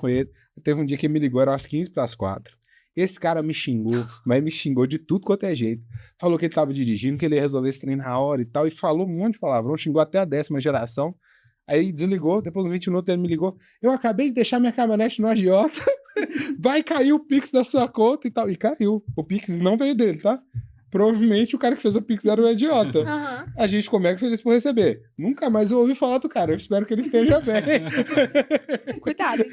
ele. Teve um dia que ele me ligou, eram umas 15:45. Esse cara me xingou, mas me xingou de tudo quanto é jeito. Falou que ele tava dirigindo, que ele ia resolver esse trem na hora e tal. E falou um monte de palavrão, xingou até a 10ª geração. Aí desligou, depois de 20 minutos ele me ligou. Eu acabei de deixar minha caminhonete no agiota. Vai cair o Pix da sua conta e tal. E caiu. O Pix não veio dele, tá? Provavelmente o cara que fez o Pix era o idiota. A gente ficou mega feliz por receber. Nunca mais eu ouvi falar do cara. Eu espero que ele esteja bem. Cuidado.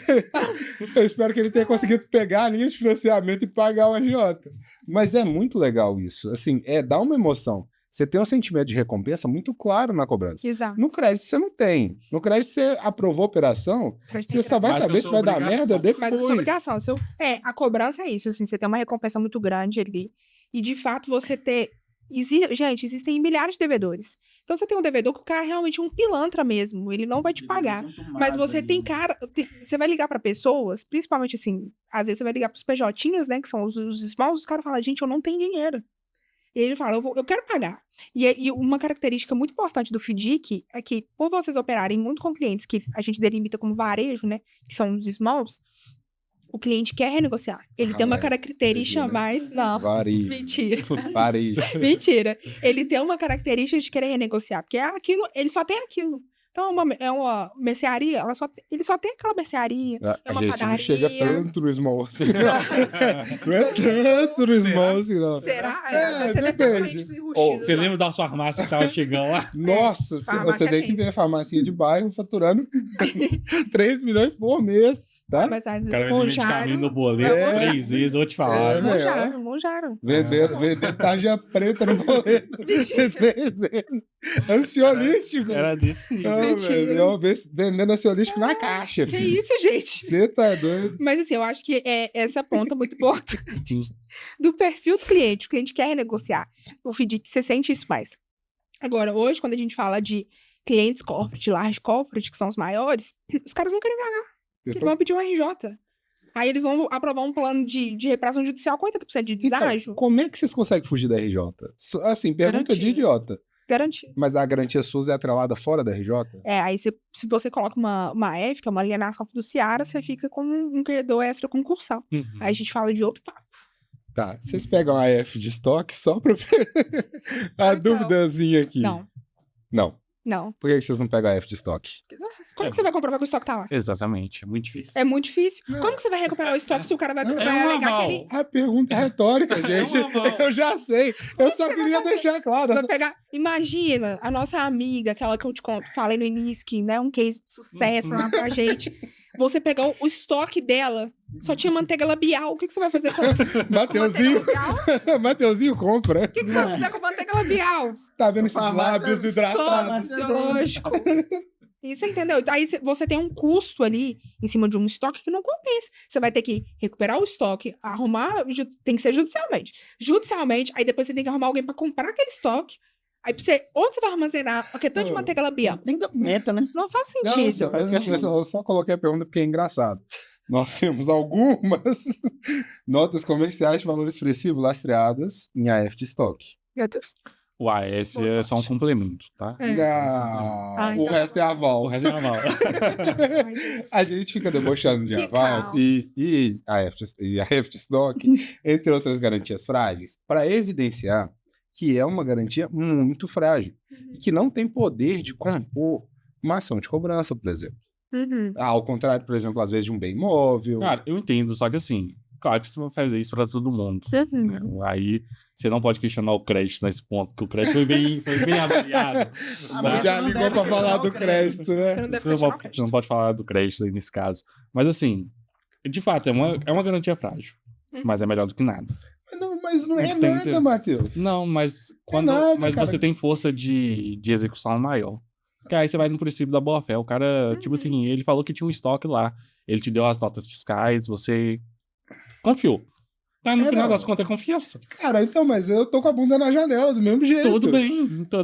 Eu espero que ele tenha conseguido pegar a linha de financiamento e pagar o agiota. Mas é muito legal isso. Assim, dá uma emoção. Você tem um sentimento de recompensa muito claro na cobrança. Exato. No crédito você não tem. No crédito você aprovou a operação, você só vai saber se vai dar merda depois. Mas a sua obrigação. A cobrança é isso, assim, você tem uma recompensa muito grande ali. E, de fato, você ter... Gente, existem milhares de devedores. Então, você tem um devedor que o cara realmente é um pilantra mesmo. Ele não vai te pagar. Mas você tem cara... Você vai ligar pra pessoas, principalmente, assim, às vezes você vai ligar pros PJinhas, né, que são os small, os caras falam, gente, eu não tenho dinheiro. E ele fala, eu quero pagar. E uma característica muito importante do FDIC é que, por vocês operarem muito com clientes que a gente delimita como varejo, né, que são os smalls, o cliente quer renegociar. Ele tem uma característica mais... Não, varejo. Mentira. Varejo. Mentira. Ele tem uma característica de querer renegociar, porque é aquilo, ele só tem aquilo. Então, é uma mercearia, ele só tem aquela mercearia, é uma A gente padaria. não chega tanto no small assim, não. Não é tanto no small assim, não. Será? Você depende. Você lembra da sua farmácia que tava chegando lá? Nossa, você tem que ver a farmácia de bairro faturando 3 milhões por mês, tá? Mas às O cara vezes, vende medicamento no boleto 3 vezes, eu vou te falar. Monjaram. Vender tarja preta no boleto. 3 vezes. Ansiolístico. Era desse nível. Velho, vendendo ansiolístico na caixa. Que filho. isso, gente? Você tá doido? Mas assim, eu acho que essa ponta muito importante do perfil do cliente. O cliente quer negociar. O FDIC, você sente isso mais. Agora, hoje, quando a gente fala de clientes corporate, large corporate, que são os maiores, os caras não querem pagar. Eles vão pedir um RJ. Aí eles vão aprovar um plano de reparação judicial com 80% de deságio. Então, como é que vocês conseguem fugir da RJ? Assim, pergunta Garantia. de idiota. Garantia. Mas a garantia SUS é atrelada fora da RJ? Aí se você coloca uma F, que é uma alienação fiduciária, você fica com um credor extra concursal. Uhum. Aí a gente fala de outro papo. Tá, vocês pegam a F de estoque só pra a duvidazinha aqui. Não. Por que vocês não pegam a F de estoque? Como que você vai comprovar que o estoque tá lá? Exatamente, é muito difícil. É muito difícil. Como que você vai recuperar o estoque se o cara vai alegar que ele... A pergunta é retórica, gente. Eu já sei. Eu só queria deixar claro. Vai pegar... Imagina, a nossa amiga, aquela que eu te falei no início, que é um case de sucesso lá pra gente. Você pegar o estoque dela, só tinha manteiga labial. O que você vai fazer com Mateuzinho? Mateuzinho compra. O que você vai fazer com manteiga labial? Tá vendo esses lábios hidratados? Fisiológico. Isso, entendeu? Aí você tem um custo ali em cima de um estoque que não compensa. Você vai ter que recuperar o estoque, arrumar, tem que ser judicialmente. Judicialmente, aí depois você tem que arrumar alguém pra comprar aquele estoque. Aí onde você vai armazenar aquele tanto de manteiga labial? Nem da meta, né? Não faz sentido. Eu só coloquei a pergunta porque é engraçado. Nós temos algumas notas comerciais de valor expressivo lastreadas em AF de estoque. Meu Deus. O AF é só um complemento, tá? O resto é aval. O resto é aval. A gente fica debochando de aval e AF de estoque, entre outras garantias frágeis, para evidenciar que é uma garantia muito frágil e que não tem poder de compor uma ação de cobrança, por exemplo. Ao contrário, por exemplo, às vezes de um bem imóvel. Cara, eu entendo, só que assim, claro que você não vai fazer isso pra todo mundo. Né? Aí você não pode questionar o crédito nesse ponto, porque o crédito foi bem avaliado. Já ligou pra falar do crédito, né? Você não pode falar do crédito aí nesse caso. Mas assim, de fato, é uma garantia frágil. Mas é melhor do que nada. Mas não é nada, Matheus. Não, mas você tem força de execução maior. Porque aí você vai no princípio da boa-fé. O cara, tipo assim, ele falou que tinha um estoque lá. Ele te deu as notas fiscais, você confiou. Tá, no final das contas é confiança. Cara, então, mas eu tô com a bunda na janela, do mesmo jeito. Tudo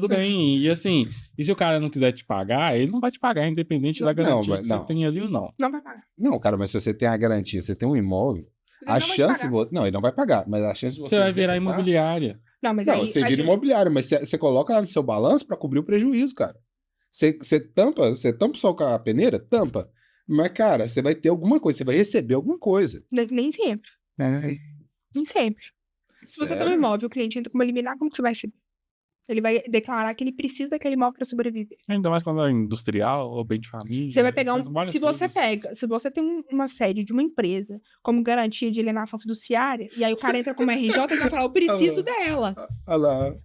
bem. E assim, e se o cara não quiser te pagar, ele não vai te pagar, independente da garantia que você tem ali ou não. Não vai pagar. Não, cara, mas se você tem a garantia, você tem um imóvel, a chance... Não, ele não vai pagar, mas a chance de você vai virar imobiliária. Não, mas você vira imobiliário, mas você coloca lá no seu balanço pra cobrir o prejuízo, cara. Você tampa só com a peneira? Tampa. Mas, cara, você vai ter alguma coisa, você vai receber alguma coisa. Nem sempre. Nem sempre. Se você tem um imóvel, o cliente entra como liminar, como que você vai receber? Ele vai declarar que ele precisa daquele imóvel para sobreviver. Ainda mais quando é industrial ou bem de família. Você vai pegar se você tem uma sede de uma empresa como garantia de alienação fiduciária, e aí o cara entra como RJ e vai falar, eu preciso dela.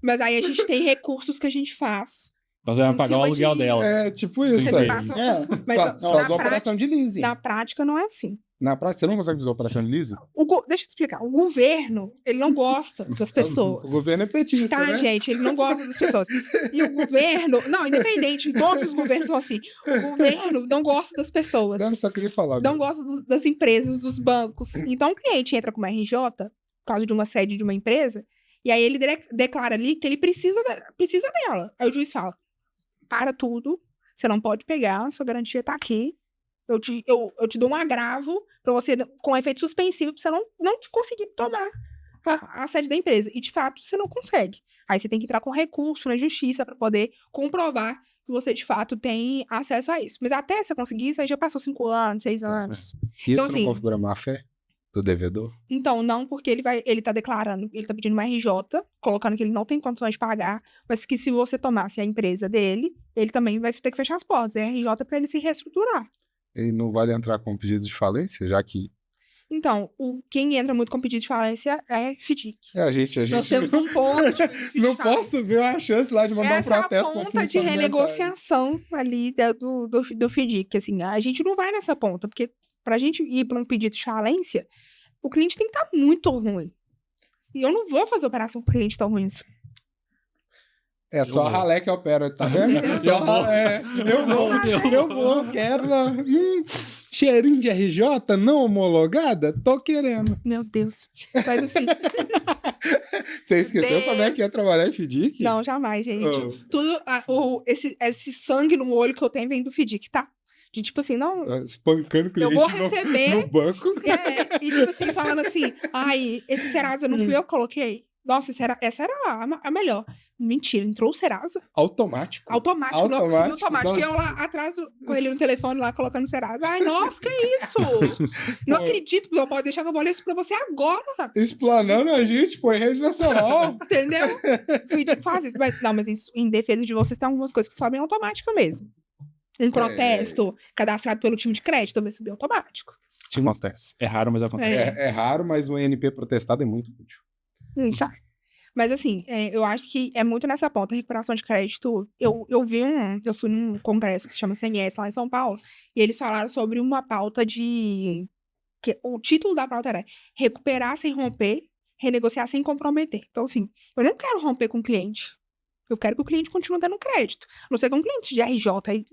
Mas aí a gente tem recursos que a gente faz. Então você vai pagar o aluguel dela. É, tipo isso. Mas faz uma operação de leasing. Na prática não é assim. Na prática, você não consegue fazer operação de leasing? Deixa eu te explicar. O governo, ele não gosta das pessoas. O governo é petista, né? Gente, ele não gosta das pessoas. E o governo... Não, independente, todos os governos são assim. O governo não gosta das pessoas. Eu só queria falar. Não gosta das empresas, dos bancos. Então, o cliente entra com uma RJ, por causa de uma sede de uma empresa, e aí ele declara ali que ele precisa dela. Aí o juiz fala, para tudo, você não pode pegar, sua garantia tá aqui. Eu te dou um agravo pra você, com efeito suspensivo, pra você não te conseguir tomar a sede da empresa. E, de fato, você não consegue. Aí você tem que entrar com recurso na justiça pra poder comprovar que você, de fato, tem acesso a isso. Mas até você conseguir, isso aí já passou 5 anos, 6 anos. Isso então, assim, não configura má-fé? do devedor? Então, não, porque ele tá declarando, ele tá pedindo uma RJ, colocando que ele não tem condições de pagar, mas que se você tomasse a empresa dele, ele também vai ter que fechar as portas. É RJ para ele se reestruturar. Ele não vale entrar com pedido de falência, já que... Então, quem entra muito com pedido de falência é FDIC. a gente Nós temos um ponto de não posso ver a chance lá de mandar um protesto. Essa é a ponta de renegociação ali do FDIC. Assim, a gente não vai nessa ponta, porque pra gente ir para um pedido de falência, o cliente tem que estar muito ruim. E eu não vou fazer operação com cliente tão ruim. É só a ralé que opera, tá vendo? Eu vou, quero. Cheirinho de RJ não homologada? Tô querendo. Meu Deus. Mas assim... Você esqueceu como é que é trabalhar em FDIC? Não, jamais, gente. Tudo, esse sangue no olho que eu tenho vem do FDIC, tá? De tipo assim, não... Espancando cliente eu vou receber... no banco. E tipo assim, falando assim, ai, esse Serasa não fui eu que coloquei. Nossa, essa era a melhor. Mentira, entrou o Serasa? Automático. Subiu automático. E eu lá atrás com ele no telefone lá colocando o Serasa. Ai, nossa, que isso? Não acredito, pode deixar que eu vou ler isso pra você agora. Explanando a gente, pô, em rede nacional. Entendeu? Faz isso. Mas isso, em defesa de vocês, tem algumas coisas que sobem automática mesmo. Um protesto cadastrado pelo time de crédito vai subir automático. Acontece. É raro, mas acontece. É raro, mas o ENP protestado é muito útil. Mas assim, eu acho que é muito nessa ponta, recuperação de crédito. Eu fui num congresso que se chama CMS lá em São Paulo, e eles falaram sobre uma pauta o título da pauta era recuperar sem romper, renegociar sem comprometer. Então assim, eu não quero romper com o cliente. Eu quero que o cliente continue dando crédito. A não ser que um cliente de RJ aí,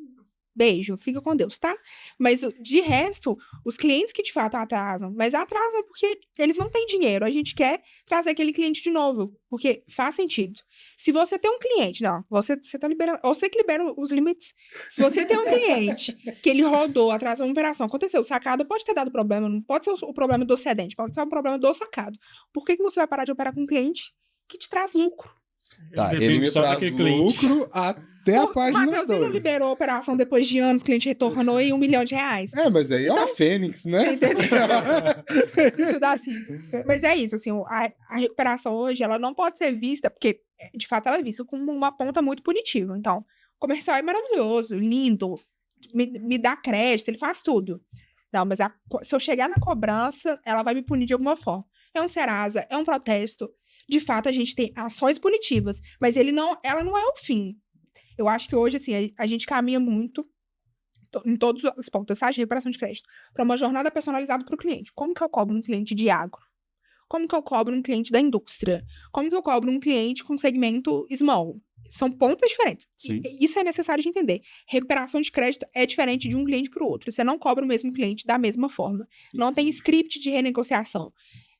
beijo, fica com Deus, tá? Mas de resto, os clientes que de fato atrasam, mas atrasam porque eles não têm dinheiro. A gente quer trazer aquele cliente de novo, porque faz sentido. Se você tem um cliente, você tá liberando, você que libera os limites. Se você tem um cliente que ele rodou, atrasou uma operação, aconteceu, o sacado pode ter dado problema, não pode ser o problema do cedente, pode ser o problema do sacado. Por que você vai parar de operar com um cliente que te traz lucro? Tá, ele me traz lucro até a página 2. Matheus, ele não liberou a operação depois de anos, o cliente retornou aí R$1 milhão. Mas aí então, é uma fênix, né? Você entendeu? Tudo assim. Mas é isso, assim, a recuperação hoje, ela não pode ser vista, porque, de fato, ela é vista como uma ponta muito punitiva. Então, o comercial é maravilhoso, lindo, me dá crédito, ele faz tudo. Não, mas se eu chegar na cobrança, ela vai me punir de alguma forma. É um Serasa, é um protesto. De fato, a gente tem ações punitivas, mas ela não é o fim. Eu acho que hoje, assim, a gente caminha muito em todos os pontos, tá? De recuperação de crédito, para uma jornada personalizada para o cliente. Como que eu cobro um cliente de agro? Como que eu cobro um cliente da indústria? Como que eu cobro um cliente com segmento small? São pontos diferentes. Isso é necessário de entender. Recuperação de crédito é diferente de um cliente para o outro. Você não cobra o mesmo cliente da mesma forma. Não tem script de renegociação.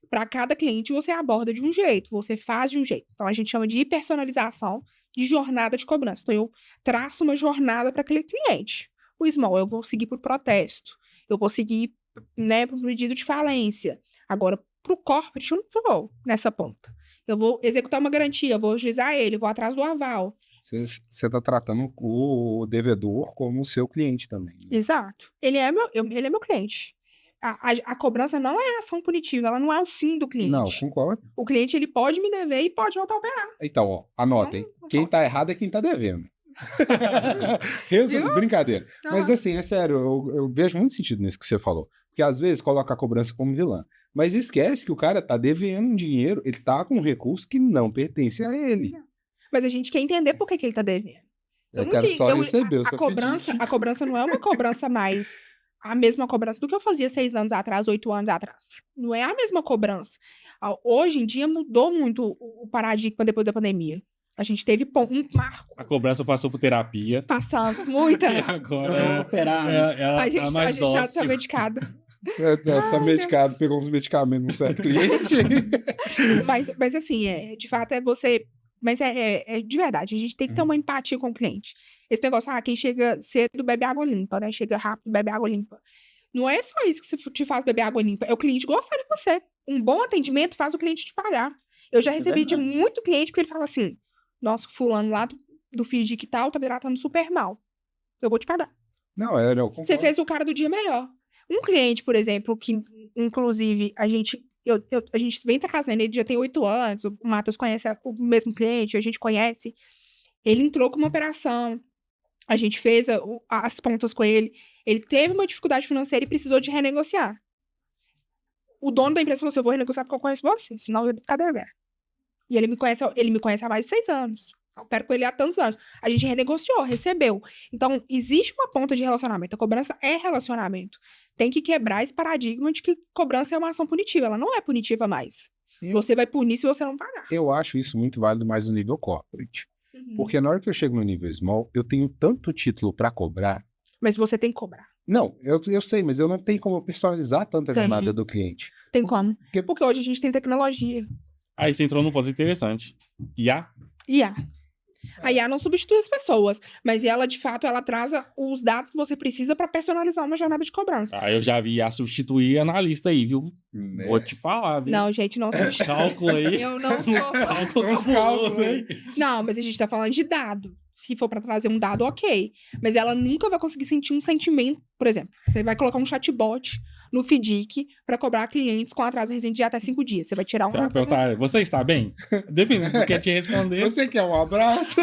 Para cada cliente, você aborda de um jeito, você faz de um jeito. Então, a gente chama de personalização de jornada de cobrança. Então, eu traço uma jornada para aquele cliente. O small, eu vou seguir por protesto. Eu vou seguir, por pedido de falência. Agora, para o corporate, eu não vou nessa ponta. Eu vou executar uma garantia, eu vou ajuizar ele, eu vou atrás do aval. Você está tratando o devedor como o seu cliente também. Né? Exato. Ele é meu cliente. A cobrança não é ação punitiva, ela não é o fim do cliente. Não, concordo. O cliente, ele pode me dever e pode voltar a operar. Então, anotem. Quem tá errado é quem tá devendo. Brincadeira. Não. Mas assim, é sério, eu vejo muito sentido nisso que você falou. Porque às vezes coloca a cobrança como vilã. Mas esquece que o cara tá devendo um dinheiro, ele tá com um recurso que não pertence a ele. Mas a gente quer entender por que ele tá devendo. Eu quero só receber o seu A cobrança não é uma cobrança mais... a mesma cobrança do que eu fazia 6 anos atrás, 8 anos atrás. Não é a mesma cobrança. Hoje em dia mudou muito o paradigma depois da pandemia. A gente teve um marco. A cobrança passou por terapia. Passamos, muita. E agora a gente tá medicado. Tá medicado, pegou uns medicamentos num certo cliente. mas assim, de fato é você... Mas é de verdade, a gente tem que ter uma empatia com o cliente. Esse negócio, quem chega cedo bebe água limpa, né? Chega rápido, bebe água limpa. Não é só isso que te faz beber água limpa, é o cliente gostar de você. Um bom atendimento faz o cliente te pagar. Eu já recebi de muito cliente que ele fala assim, nossa, fulano lá do feed que tal, tá me tratando super mal. Eu vou te pagar. Não. Você fez o cara do dia melhor. Um cliente, por exemplo, que inclusive a gente vem trazendo, ele já tem 8 anos, o Matheus conhece o mesmo cliente, a gente conhece. Ele entrou com uma operação, a gente fez as pontas com ele, ele teve uma dificuldade financeira e precisou de renegociar. O dono da empresa falou assim, eu vou renegociar porque eu conheço você, senão eu vou ficar devendo. E ele me conhece há mais de 6 anos. Eu opero com ele há tantos anos. A gente renegociou, recebeu. Então, existe uma ponta de relacionamento. A cobrança é relacionamento. Tem que quebrar esse paradigma de que cobrança é uma ação punitiva. Ela não é punitiva mais. Você vai punir se você não pagar. Eu acho isso muito válido mais no nível corporate. Porque na hora que eu chego no nível small, eu tenho tanto título para cobrar. Mas você tem que cobrar. Não, eu sei, mas eu não tenho como personalizar tanto a jornada do cliente. Tem como. Porque hoje a gente tem tecnologia. Aí você entrou num ponto interessante. IA? A IA não substitui as pessoas, mas ela, de fato, ela traz os dados que você precisa para personalizar uma jornada de cobrança. Eu já vi IA substituir analista aí, viu? Vou te falar, viu? Não, gente, não sou. Cálculo aí. Eu não sou. Cálculo aí. Não, mas a gente tá falando de dado. Se for para trazer um dado, ok. Mas ela nunca vai conseguir sentir um sentimento. Por exemplo, você vai colocar um chatbot no FDIC para cobrar clientes com atraso recente de até 5 dias. Você vai tirar Você vai perguntar, você está bem? Dependendo do que te responder. Você quer um abraço?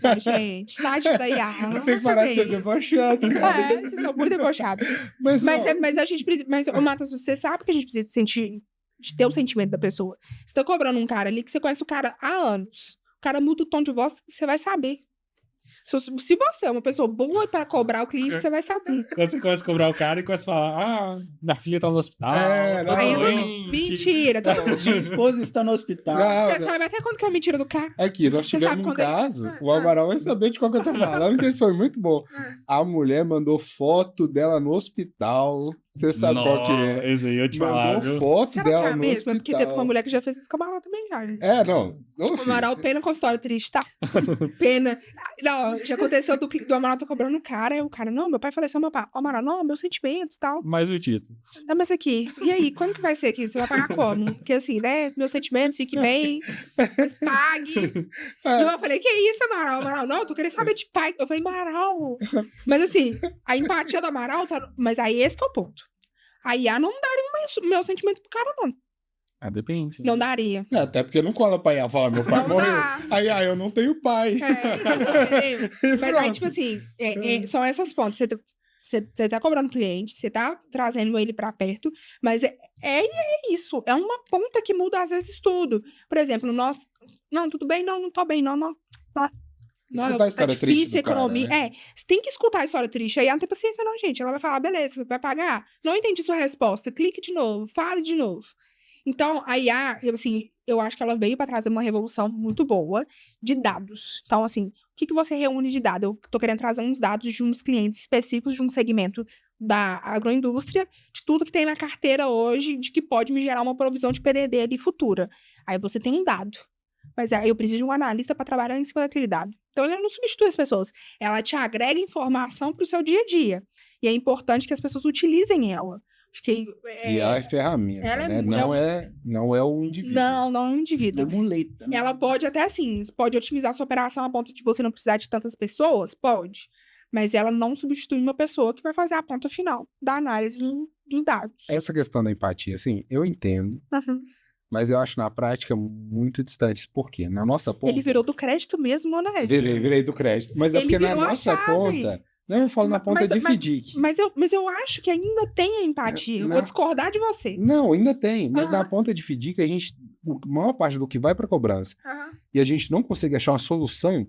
Não, gente, tadinho da IA. Tem que parar de ser debochado, cara. Vocês são muito debochados. Mas a gente precisa... Mas, Matheus, você sabe que a gente precisa de ter o sentimento da pessoa. Você tá cobrando um cara ali que você conhece o cara há anos. O cara muda o tom de voz, você vai saber. Se você é uma pessoa boa para cobrar o cliente, você vai saber. Quando você começa a cobrar o cara e começa a falar, minha filha tá no hospital. Mentira. Minha esposa está no hospital. Você sabe até quando que é a mentira do cara? Aqui, nós tivemos um caso, o Amaral vai saber de qual que eu tô falando, que esse foi muito bom. A mulher mandou foto dela no hospital. Você sabe qual que é. Esse aí eu te falar, mandou foto Será dela que é a no mesma? hospital. Porque teve uma mulher que já fez isso com o Amaral também, já. Gente. Não. O Amaral, pena com a história triste, tá? Pena. Não, já aconteceu do Amaral tá cobrando o cara, e o cara, não, meu pai faleceu, meu pai. O Amaral, não, meus sentimentos e tal. Mais o título. Não, mas aqui, e aí, quando que vai ser aqui? Você vai pagar como? Porque assim, né, meus sentimentos, fique bem, mas pague. E eu falei, que isso, Amaral? Amaral, não, eu tô querendo saber de pai. Eu falei, Amaral. Mas assim, a empatia do Amaral tá... Mas aí esse que é o ponto. A IA não daria o meu sentimento pro cara, não. Depende. Não daria. Até porque não cola pra IA falar, meu pai morreu. Aí, eu não tenho pai. Entendeu? Mas aí, tipo assim, são essas pontas. Você tá cobrando cliente, você tá trazendo ele pra perto, mas é isso. É uma ponta que muda, às vezes, tudo. Por exemplo, não, tudo bem, não tô bem, não. Não, tá difícil a economia. Cara, né? Você tem que escutar a história triste. Aí ela não tem paciência, não, gente. Ela vai falar, beleza, você vai pagar. Não entendi sua resposta. Clique de novo, fale de novo. Então, a IA, eu acho que ela veio para trazer uma revolução muito boa de dados. Então, assim, o que você reúne de dados? Eu tô querendo trazer uns dados de uns clientes específicos de um segmento da agroindústria, de tudo que tem na carteira hoje, de que pode me gerar uma provisão de PDD ali futura. Aí você tem um dado. Mas aí eu preciso de um analista para trabalhar em cima daquele dado. Então, ela não substitui as pessoas. Ela te agrega informação para o seu dia a dia. E é importante que as pessoas utilizem ela. Acho que e ela é ferramenta, né? Não é o indivíduo. Não é um indivíduo. É muleta. Né? Ela pode até, assim, pode otimizar a sua operação a ponto de você não precisar de tantas pessoas? Pode. Mas ela não substitui uma pessoa que vai fazer a ponta final da análise dos dados. Essa questão da empatia, assim, eu entendo. Mas eu acho na prática muito distante. Por quê? Na nossa ponta... Ele virou do crédito mesmo, né? Virei do crédito. Mas é porque na nossa ponta... Não, eu falo na ponta de FDIC. Mas eu acho que ainda tem a empatia. Eu vou discordar de você. Não, ainda tem. Mas na ponta de FDIC, a maior parte do que vai para cobrança e a gente não consegue achar uma solução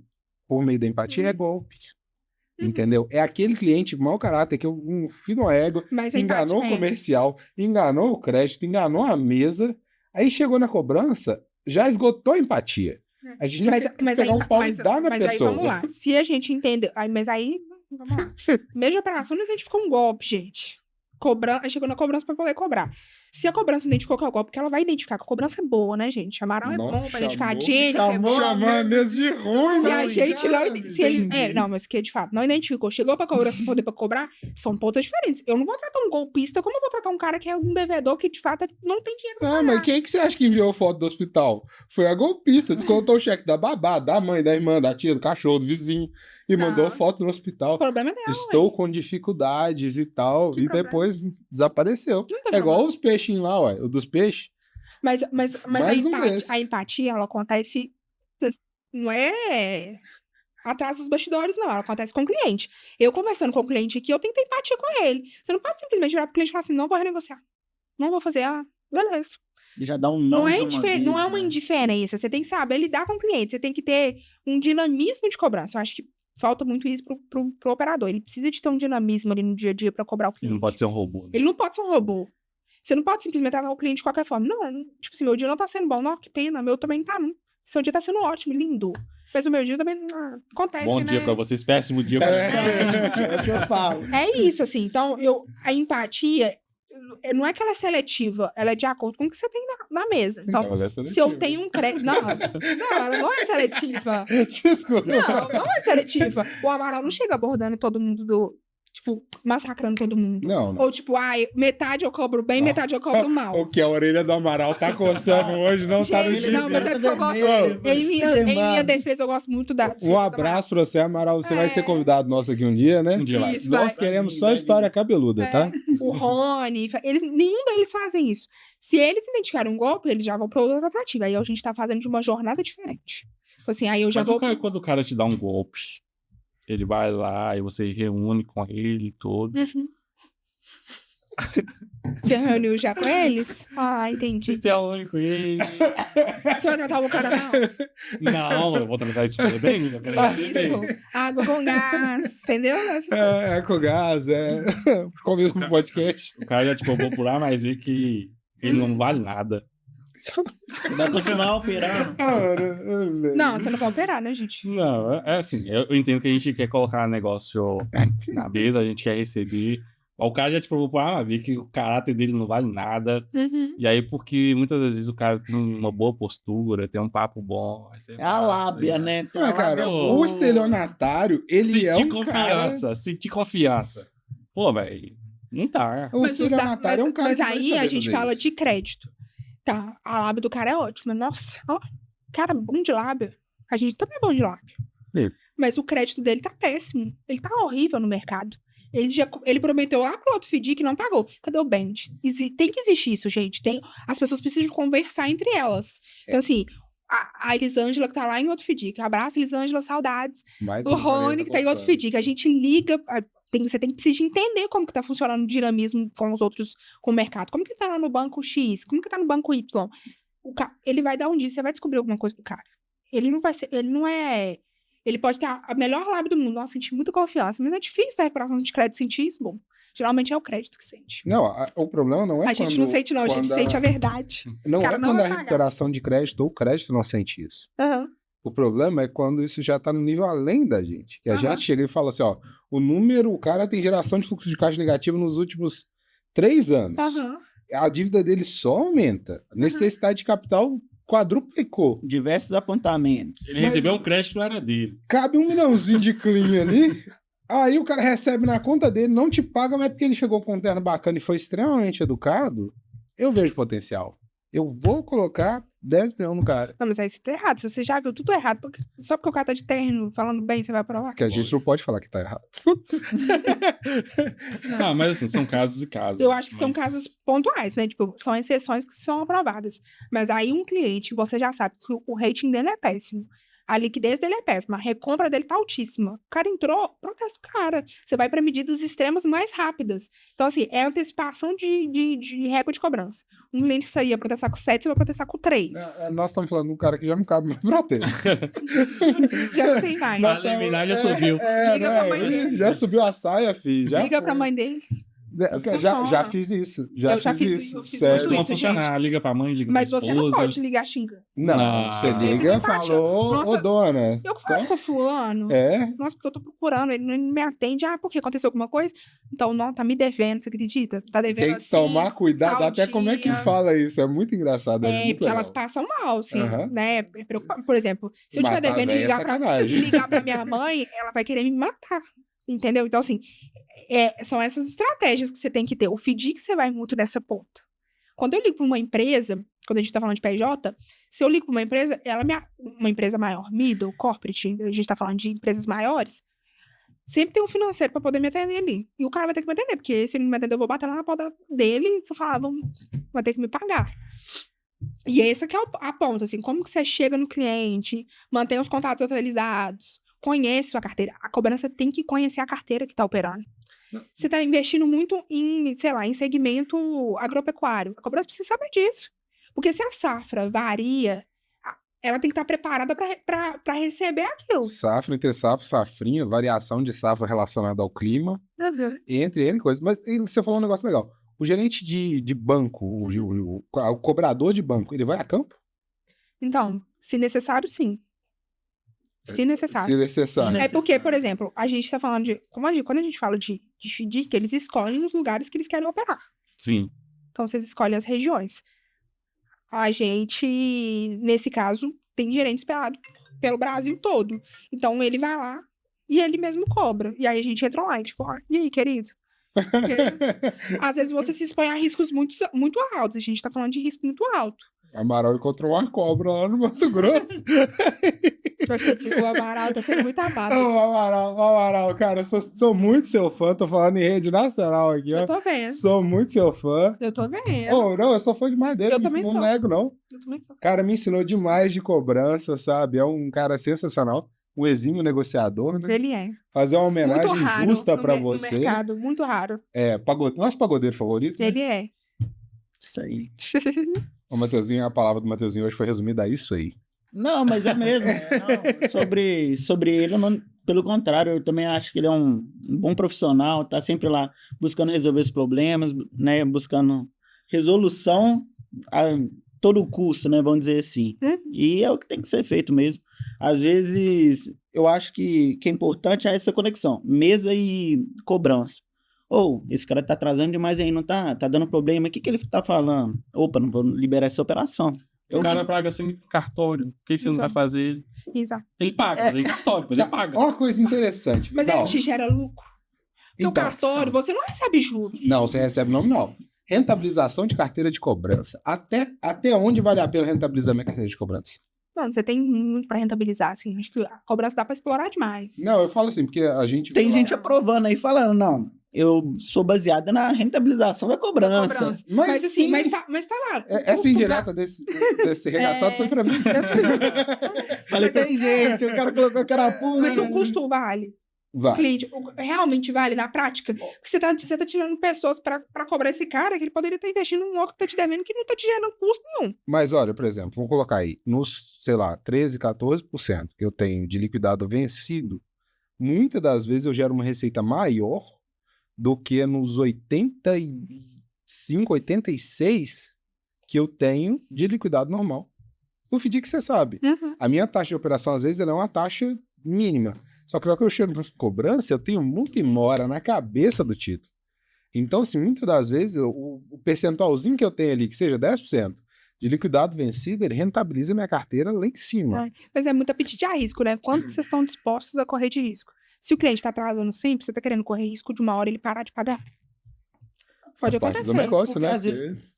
por meio da empatia é golpe. Entendeu? É aquele cliente mau caráter que um filho da égua enganou o comercial, enganou o crédito, enganou a mesa. Aí chegou na cobrança, já esgotou a empatia. A gente já quer pegar um pau e dar na pessoa. Mas aí, vamos lá. Se a gente entender... Mas aí, vamos lá. Mesma operação não identificou um golpe, gente. Chegou na cobrança para poder cobrar. Se a cobrança identificou que é o golpe, porque ela vai identificar que a cobrança é boa, né, gente? Amaral é bom pra identificar a gente. Chamando de ruim, se a gente não... Se ele, não, mas que de fato não identificou. Chegou pra cobrança poder pra cobrar, são pontos diferentes. Eu não vou tratar um golpista como eu vou tratar um cara que é um devedor que de fato não tem dinheiro pra pagar. Mas quem que você acha que enviou foto do hospital? Foi a golpista. Descontou o cheque da babá, da mãe, da irmã, da tia, do cachorro, do vizinho. e mandou foto no hospital. O problema é dela, Estou com dificuldades e tal. Que e problema? Depois desapareceu. Não tem É igual problema. os peixinhos lá, ué. O dos peixes. Mas Mais um desses. a empatia, ela acontece. Não é atrás dos bastidores, não. Ela acontece com o cliente. Eu conversando com o cliente aqui, eu tenho que ter empatia com ele. Você não pode simplesmente virar pro cliente e falar assim: não vou renegociar. Não vou fazer. Beleza. E já dá um Não é, vez, não é uma né? indiferença. Você tem que saber lidar com o cliente. Você tem que ter um dinamismo de cobrança. Eu acho que falta muito isso pro operador. Ele precisa de ter um dinamismo ali no dia a dia para cobrar o cliente. Ele não pode ser um robô. Né? Ele não pode ser um robô. Você não pode simplesmente tratar o cliente de qualquer forma. Não, tipo assim, meu dia não tá sendo bom. Não, que pena. Meu também não tá, não. Seu dia tá sendo ótimo, lindo. Mas o meu dia também acontece, Bom né? dia pra vocês, péssimo dia pra É o que eu falo. É isso, assim. Então, a empatia, não é que ela é seletiva. Ela é de acordo com o que você tem na mesa. Então, Ela é se eu seletiva. tenho um crédito... Não, ela não é seletiva. Desculpa. Não é seletiva. O Amaral não chega abordando todo mundo tipo, massacrando todo mundo. Não. Ou tipo, metade eu cobro bem, metade eu cobro mal. O que a orelha do Amaral tá coçando hoje não tá no Gente, dia. não, mas é porque eu gosto... Em minha defesa, eu gosto muito da... Um abraço pra você, Amaral. Você vai ser convidado nosso aqui um dia, né? Um dia vai. Isso, Nós queremos só história cabeluda, tá? O Rony, nenhum deles fazem isso. Se eles identificarem um golpe, eles já vão para outra tentativa. Aí a gente tá fazendo de uma jornada diferente. Então, assim, aí eu já vou... Quando o cara te dá um golpe, ele vai lá e você reúne com ele e tudo. Uhum. Você reuniu já com eles? Ah, entendi. Você reúne com ele. Você vai tratar o cara mal? Não, eu vou tratar isso bem. Eu quero receber bem. Isso. Água com gás, entendeu? Essas coisas. É com gás, começo com podcast. O cara já te cobrou por lá, mas vê que ele não vale nada. Vai continuar operando. Não, você não vai operar, né, gente? Não, é assim, eu entendo que a gente quer colocar negócio na mesa, a gente quer receber. O cara já te provou por lá, mas vê que o caráter dele não vale nada. Uhum. E aí, porque muitas vezes o cara tem uma boa postura, tem um papo bom. É a lábia, né? Tem a Cara, lábia. o estelionatário, ele é Sentir um confiança, sentir confiança. Pô, velho, não tá. O estelionatário é um cara mas que vai aí saber a gente fazer fala isso. de crédito. Tá, a lábia do cara é ótima. Nossa, ó, cara bom de lábia. A gente também é bom de lábia. Sim. Mas o crédito dele tá péssimo. Ele tá horrível no mercado. Ele prometeu lá pro outro FDIC que não pagou. Cadê o Band? Tem que existir isso, gente. As pessoas precisam conversar entre elas. Então, assim, a Elisângela que tá lá em outro FDIC. Abraço, Elisângela, saudades. Mais O um Rony que tá em outro FDIC. A gente liga... Você tem que precisar entender como que tá funcionando o dinamismo com os outros, com o mercado. Como que tá lá no banco X? Como que tá no banco Y? Ele vai dar um dia, você vai descobrir alguma coisa do cara. Ele não vai ser... Ele não é... Ele pode ter a melhor lábia do mundo. Nossa, sentir muita confiança. Mas é difícil da recuperação de crédito sentir isso. Bom, geralmente é o crédito que sente. Não, o problema não é A gente não sente, não. A gente sente a verdade. Não cara é não quando vai a pagar. recuperação de crédito ou o crédito não sente isso. Uhum. O problema é quando isso já tá no nível além da gente. Que a Aham. gente chega e fala assim, ó, o cara tem geração de fluxo de caixa negativo nos últimos 3 anos. Uhum. A dívida dele só aumenta. A necessidade de capital quadruplicou. Diversos apontamentos. Ele recebeu um crédito, não era dele. Cabe 1 milhãozinho de clean ali. Aí o cara recebe na conta dele, não te paga, mas é porque ele chegou com um terno bacana e foi extremamente educado. Eu vejo potencial. Eu vou colocar 10 milhões no cara. Não, mas aí você tá errado. Se você já viu tudo errado, só porque o cara tá de terno falando bem, você vai provar. Que a gente não pode falar que tá errado. Não, mas assim, são casos e casos. Eu acho que são Mas- casos pontuais, né? Tipo, são exceções que são aprovadas. Mas aí um cliente, você já sabe que o rating dele é péssimo. A liquidez dele é péssima. A recompra dele tá altíssima. O cara entrou, protesta o cara. Você vai para medidas extremas mais rápidas. Então, assim, é antecipação de recorde de cobrança. Um cliente que saía protestar com 7, você vai protestar com 3. Nós estamos falando de um cara que já não cabe mais protesto. Já não tem mais. A liminar já subiu. Liga pra mãe dele. Já subiu a saia, filho. Já Liga foi. pra mãe dele. Já fiz isso. Eu já fiz isso, eu fiz Sério. muito Costuma isso, funcionar, liga pra mãe, liga Mas pra você não esposa. pode ligar xingando. Não, Não. você Sempre liga e empate. falou, Nossa, ô dona. Eu falo com o fulano. É? Nossa, porque eu tô procurando, ele não me atende. Ah, porque aconteceu alguma coisa? Então, não, tá me devendo, você acredita? Tá devendo Tem que assim. tomar cuidado, tal até como é que dia. fala isso. É muito engraçado. É, muito porque elas legal. passam mal, assim, Aham. né? É preocupante. Por exemplo, se eu estiver Matar devendo a e véia é ligar, sacanagem. ligar pra minha mãe, ela vai querer me matar. Entendeu? Então, assim, são essas estratégias que você tem que ter. O FDIC você vai muito nessa ponta. Quando eu ligo pra uma empresa, quando a gente tá falando de PJ, se eu ligo pra uma empresa, uma empresa maior, middle, corporate, a gente tá falando de empresas maiores, sempre tem um financeiro para poder me atender ali. E o cara vai ter que me atender, porque se ele não me atender, eu vou bater lá na porta dele e vou falar, vai ter que me pagar. E esse aqui é a ponta, assim, como que você chega no cliente, mantém os contatos atualizados, conhece sua carteira. A cobrança tem que conhecer a carteira que está operando. Você está investindo muito em, sei lá, em segmento agropecuário. A cobrança precisa saber disso. Porque se a safra varia, ela tem que estar preparada para receber aquilo. Safra, entre safra, safrinha, variação de safra relacionada ao clima, entre N coisas. Mas você falou um negócio legal. O gerente de banco, o cobrador de banco, ele vai a campo? Então, se necessário, sim. Se necessário. Se necessário. É porque, por exemplo, a gente tá falando de... Quando a gente fala de FDIC, eles escolhem os lugares que eles querem operar. Sim. Então, vocês escolhem as regiões. A gente, nesse caso, tem gerente esperado pelo Brasil todo. Então, ele vai lá e ele mesmo cobra. E aí, a gente entra lá e tipo, e aí, querido? Porque, às vezes, você se expõe a riscos muito, muito altos. A gente tá falando de risco muito alto. Amaral encontrou uma cobra lá no Mato Grosso. O Amaral tá sendo muito amado. O Amaral, cara, eu sou muito seu fã. Tô falando em rede nacional aqui, ó. Eu tô vendo. Sou muito seu fã. Eu tô vendo. Oh, não, eu sou fã demais dele. Eu também sou. Não nego, não. Eu também sou. Cara, me ensinou demais de cobrança, sabe? É um cara sensacional. Um exímio negociador, né? Ele é. Fazer uma homenagem Muito raro justa pra você. No mercado, muito raro. É, nosso pagodeiro favorito. Né? Ele é. Isso aí. O Mateuzinho, a palavra do Mateuzinho hoje foi resumida a isso aí. Não, mas é mesmo. Não, sobre ele, pelo contrário, eu também acho que ele é um bom profissional, tá sempre lá buscando resolver os problemas, né, buscando resolução a todo custo, né, vamos dizer assim. E é o que tem que ser feito mesmo. Às vezes, eu acho que é importante essa conexão, mesa e cobrança. Esse cara tá atrasando demais aí, não tá dando problema, o que ele tá falando? Opa, não vou liberar essa operação. O cara paga sem cartório. O que você não vai fazer? Exato. Ele paga, mas em cartório, depois ele paga. Uma coisa interessante. Mas ele te gera lucro. Porque o cartório, você não recebe juros. Não, você recebe nominal. Rentabilização de carteira de cobrança. Até onde vale a pena rentabilizar minha carteira de cobrança? Não, você tem muito pra rentabilizar, assim. A cobrança dá pra explorar demais. Não, eu falo assim, porque a gente... Tem gente aprovando aí, falando, não, eu sou baseada na rentabilização da cobrança. Mas assim, mas tá lá. Essa indireta desse regaçado foi pra mim. Falei, tem gente, o cara colocou a carapuça. Mas o custo vale. Vai. Cliente, realmente vale na prática? Porque você tá tirando pessoas pra cobrar esse cara que ele poderia estar investindo num outro que tá te devendo que não tá te gerando custo nenhum. Mas olha, por exemplo, vamos colocar aí, nos, sei lá, 13%, 14% que eu tenho de liquidado vencido, muitas das vezes eu gero uma receita maior do que nos 85%, 86% que eu tenho de liquidado normal. O FDIC, você sabe, a minha taxa de operação, às vezes, ela é uma taxa mínima. Só que na hora que eu chego na cobrança, eu tenho muita mora na cabeça do título. Então, assim, muitas das vezes, o percentualzinho que eu tenho ali, que seja 10% de liquidado vencido, ele rentabiliza minha carteira lá em cima. Mas é muito apetite a risco, né? Quanto vocês estão dispostos a correr de risco? Se o cliente está atrasando sempre, você está querendo correr risco de uma hora ele parar de pagar? Pode acontecer. Do negócio, né?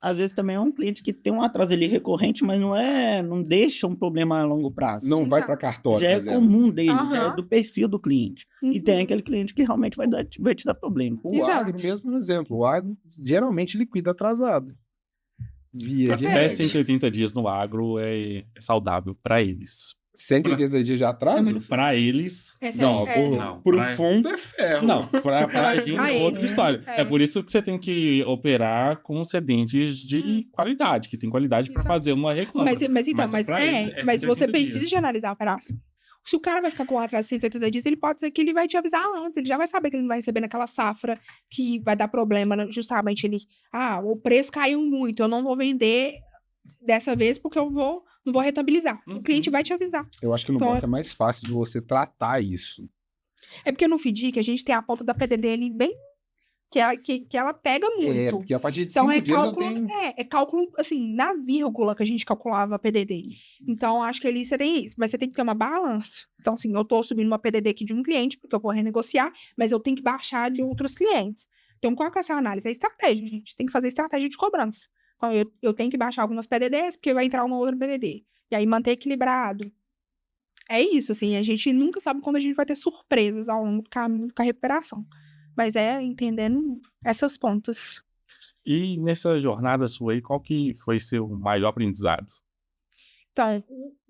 Às vezes também é um cliente que tem um atraso ali recorrente, mas não deixa um problema a longo prazo. Não vai para cartório. Já é comum dele, já é do perfil do cliente. E tem aquele cliente que realmente vai te dar problema. O agro mesmo, por exemplo. O agro geralmente liquida atrasado. Até 180 dias no agro é saudável para eles. 180 dias de atraso? Pra eles, não. Pro fundo é ferro. Não, pra gente é outra história. É por isso que você tem que operar com excedentes de qualidade, que tem qualidade pra fazer uma recompra. Mas você precisa de analisar a operação. Se o cara vai ficar com atraso de 180 dias, ele pode ser que ele vai te avisar antes, ele já vai saber que ele não vai receber naquela safra que vai dar problema, justamente ele, o preço caiu muito, eu não vou vender dessa vez porque eu não vou rentabilizar. O cliente vai te avisar. Eu acho que no banco é mais fácil de você tratar isso. É porque no FDIC a gente tem a ponta da PDD ali bem... Que ela pega muito. É, porque a partir de 5 dias cálculo, eu tenho... É cálculo, assim, na vírgula que a gente calculava a PDD. Então, acho que ali você tem isso. Mas você tem que ter uma balança. Então, assim, eu tô subindo uma PDD aqui de um cliente, porque eu vou renegociar, mas eu tenho que baixar de outros clientes. Então, qual que é essa análise? É estratégia, gente. Tem que fazer estratégia de cobrança. Então, eu tenho que baixar algumas PDDs, porque vai entrar uma outra PDD. E aí, manter equilibrado. é isso, assim, a gente nunca sabe quando a gente vai ter surpresas ao longo do caminho com a recuperação. Mas é entendendo essas pontas. E nessa jornada sua aí, qual que foi seu maior aprendizado? Então,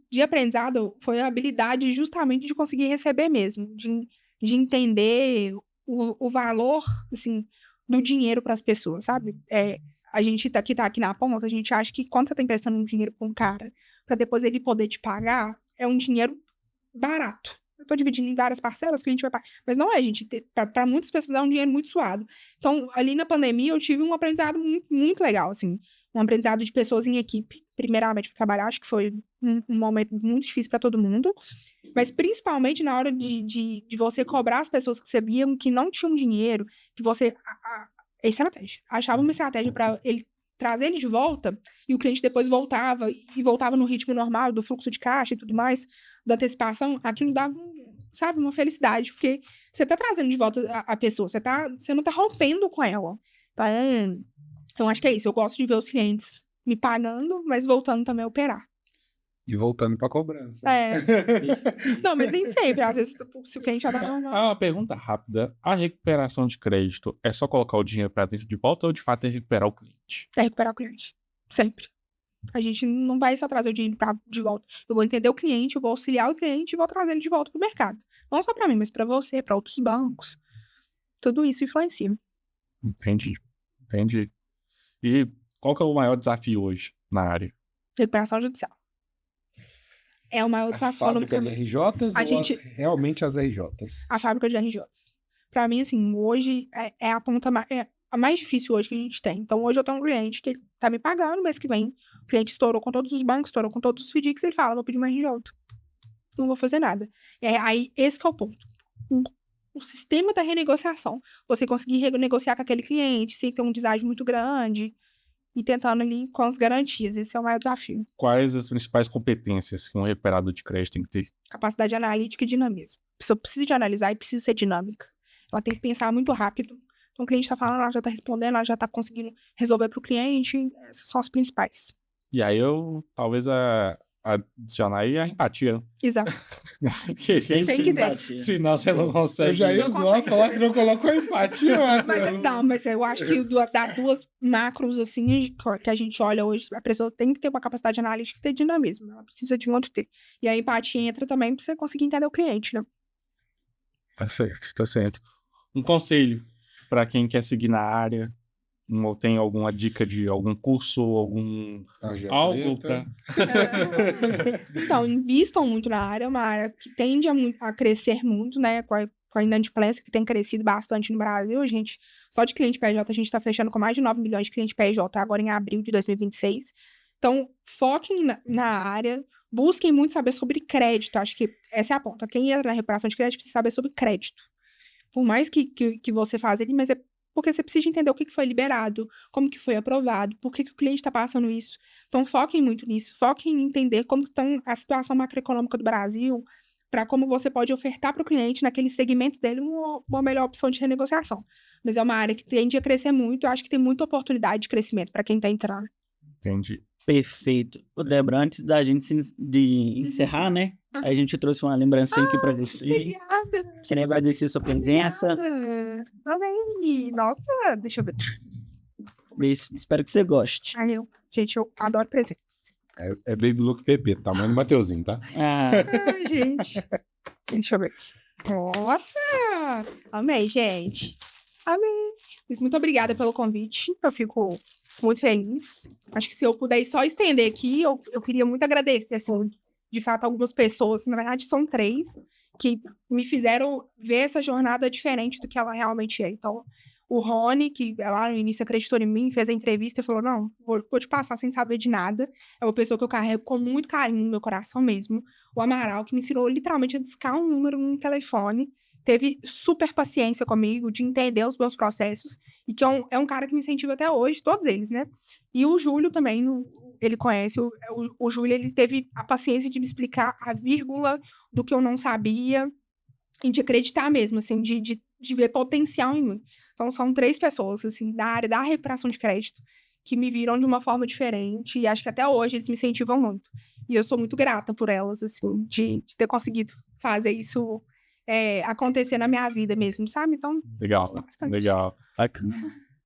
de aprendizado foi a habilidade justamente de conseguir receber mesmo, de entender o valor, assim, do dinheiro para as pessoas, sabe? A gente tá aqui na ponta, a gente acha que quando você tá emprestando um dinheiro para um cara, para depois ele poder te pagar, é um dinheiro barato. Eu tô dividindo em várias parcelas que a gente vai pagar. Mas não é, gente. Para muitas pessoas é um dinheiro muito suado. Então, ali na pandemia, eu tive um aprendizado muito, muito legal, assim. Um aprendizado de pessoas em equipe, primeiramente para trabalhar. Acho que foi um momento muito difícil para todo mundo. Mas principalmente na hora de você cobrar as pessoas que sabiam que não tinham dinheiro, que você... estratégia. Achava uma estratégia para ele trazer ele de volta, e o cliente depois voltava, e voltava no ritmo normal do fluxo de caixa e tudo mais, da antecipação, aquilo dava, sabe, uma felicidade, porque você tá trazendo de volta a pessoa, você não tá rompendo com ela. Então, acho que é isso, eu gosto de ver os clientes me pagando, mas voltando também a operar. E voltando pra cobrança. Não, mas nem sempre. Às vezes, se o cliente já dá uma pergunta rápida. A recuperação de crédito é só colocar o dinheiro pra dentro de volta ou de fato é recuperar o cliente? É recuperar o cliente. Sempre. A gente não vai só trazer o dinheiro de volta. Eu vou entender o cliente, eu vou auxiliar o cliente e vou trazer ele de volta pro mercado. Não só pra mim, mas pra você, pra outros bancos. Tudo isso influencia. Entendi. E qual que é o maior desafio hoje na área? Recuperação judicial. É o maior desafio. A fábrica de RJs realmente as RJs? A fábrica de RJs. Pra mim, assim, hoje é a ponta a mais difícil hoje que a gente tem. Então, hoje eu tenho um cliente que tá me pagando, mês que vem, o cliente estourou com todos os bancos, estourou com todos os FDICs, ele fala, vou pedir uma RJ. Não vou fazer nada. Aí, esse que é o ponto. O sistema da renegociação. Você conseguir renegociar com aquele cliente, sem ter um deságio muito grande, e tentando ali com as garantias. Esse é o maior desafio. Quais as principais competências que um recuperador de crédito tem que ter? Capacidade analítica e dinamismo. A pessoa precisa de analisar e precisa ser dinâmica. Ela tem que pensar muito rápido. Então, o cliente está falando, ela já está respondendo, ela já está conseguindo resolver para o cliente. Essas são as principais. E aí, talvez adicionar aí a empatia. Exato. Tem que ter. Senão você não consegue. Eu já ia zoar falar que não colocou empatia. Mas eu acho que das duas macros, assim, que a gente olha hoje, a pessoa tem que ter uma capacidade analítica e ter dinamismo. Ela precisa de muito ter. E a empatia entra também para você conseguir entender o cliente, né? Tá certo. Um conselho para quem quer seguir na área, ou tem alguma dica de algum curso, algo para... Então, invistam muito na área, é uma área que tende a crescer muito, né, com a inadimplência que tem crescido bastante no Brasil, gente. Só de cliente PJ, a gente está fechando com mais de 9 milhões de clientes PJ agora em abril de 2026. Então, foquem na área, busquem muito saber sobre crédito, acho que essa é a ponta. Quem entra na recuperação de crédito precisa saber sobre crédito. Por mais que você faça ele, mas é porque você precisa entender o que foi liberado, como que foi aprovado, por que o cliente está passando isso. Então, foquem muito nisso, foquem em entender como está a situação macroeconômica do Brasil, para como você pode ofertar para o cliente, naquele segmento dele, uma melhor opção de renegociação. Mas é uma área que tende a crescer muito, eu acho que tem muita oportunidade de crescimento para quem está entrando. Entendi. Perfeito. Débora, antes da gente de encerrar, né? A gente trouxe uma lembrancinha aqui pra você. Obrigada. Queria agradecer a sua presença. Amém. Nossa, deixa eu ver. Espero que você goste. Gente, eu adoro presença. É Baby Look PP, tamanho do Mateuzinho, tá? Gente. Deixa eu ver. Nossa! Amei, gente. Amei. Muito obrigada pelo convite. Eu fico muito feliz. Acho que se eu puder só estender aqui, eu queria muito agradecer, assim, de fato, algumas pessoas, na verdade são 3, que me fizeram ver essa jornada diferente do que ela realmente é. Então, o Rony, que lá no início acreditou em mim, fez a entrevista e falou, não, vou te passar sem saber de nada. É uma pessoa que eu carrego com muito carinho no meu coração mesmo. O Amaral, que me ensinou literalmente a discar um número no telefone, teve super paciência comigo, de entender os meus processos, e que é um cara que me incentiva até hoje, todos eles, né? E o Júlio também, ele conhece, o Júlio, ele teve a paciência de me explicar a vírgula do que eu não sabia, e de acreditar mesmo, assim, de ver potencial em mim. Então, são 3 pessoas, assim, da área da recuperação de crédito, que me viram de uma forma diferente, e acho que até hoje eles me incentivam muito. E eu sou muito grata por elas, assim, de ter conseguido fazer isso acontecer na minha vida mesmo, sabe? Então, legal, legal.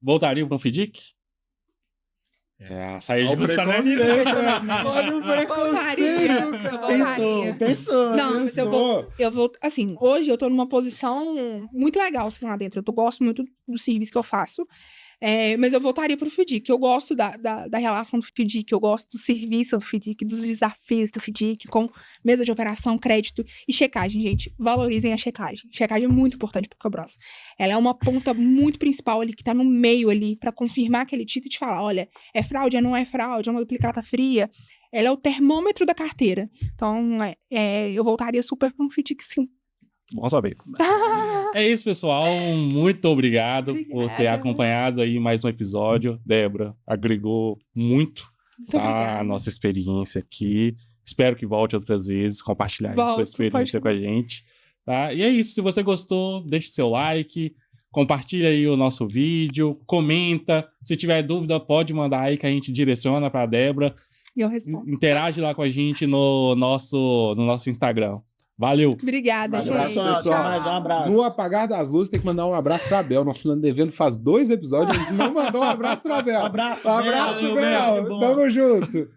Voltaria para um FDIC? Sair de custa, né? Olha o preconceito, Pensou. Não, mas eu vou, assim, hoje eu tô numa posição muito legal, assim, lá dentro. Eu gosto muito do serviço que eu faço. Mas eu voltaria pro FDIC. Eu gosto da relação do FDIC, eu gosto do serviço do FDIC, dos desafios do FDIC, com mesa de operação, crédito e checagem, gente. Valorizem a checagem. Checagem é muito importante pro cobrança. Ela é uma ponta muito principal ali, que tá no meio ali, para confirmar aquele título e te falar, olha, é fraude, não é fraude, é uma duplicata fria. Ela é o termômetro da carteira. Então, eu voltaria super pro FDIC, sim. Bom saber. É isso, pessoal. Muito obrigado por ter acompanhado aí mais um episódio. Débora agregou muito a nossa experiência aqui. Espero que volte outras vezes, compartilhar sua experiência com a gente. Tá? E é isso. Se você gostou, deixe seu like, compartilha aí o nosso vídeo, comenta. Se tiver dúvida, pode mandar aí que a gente direciona para a Débora. E eu respondo. Interage lá com a gente no nosso Instagram. Valeu. Obrigada, gente. Abraço, pessoal. Mais um abraço. No apagar das luzes, tem que mandar um abraço pra Bel. Nós falando devendo faz 2 episódios, a gente não mandou um abraço pra Bel. Abraço, Bel. Bel. Tamo junto.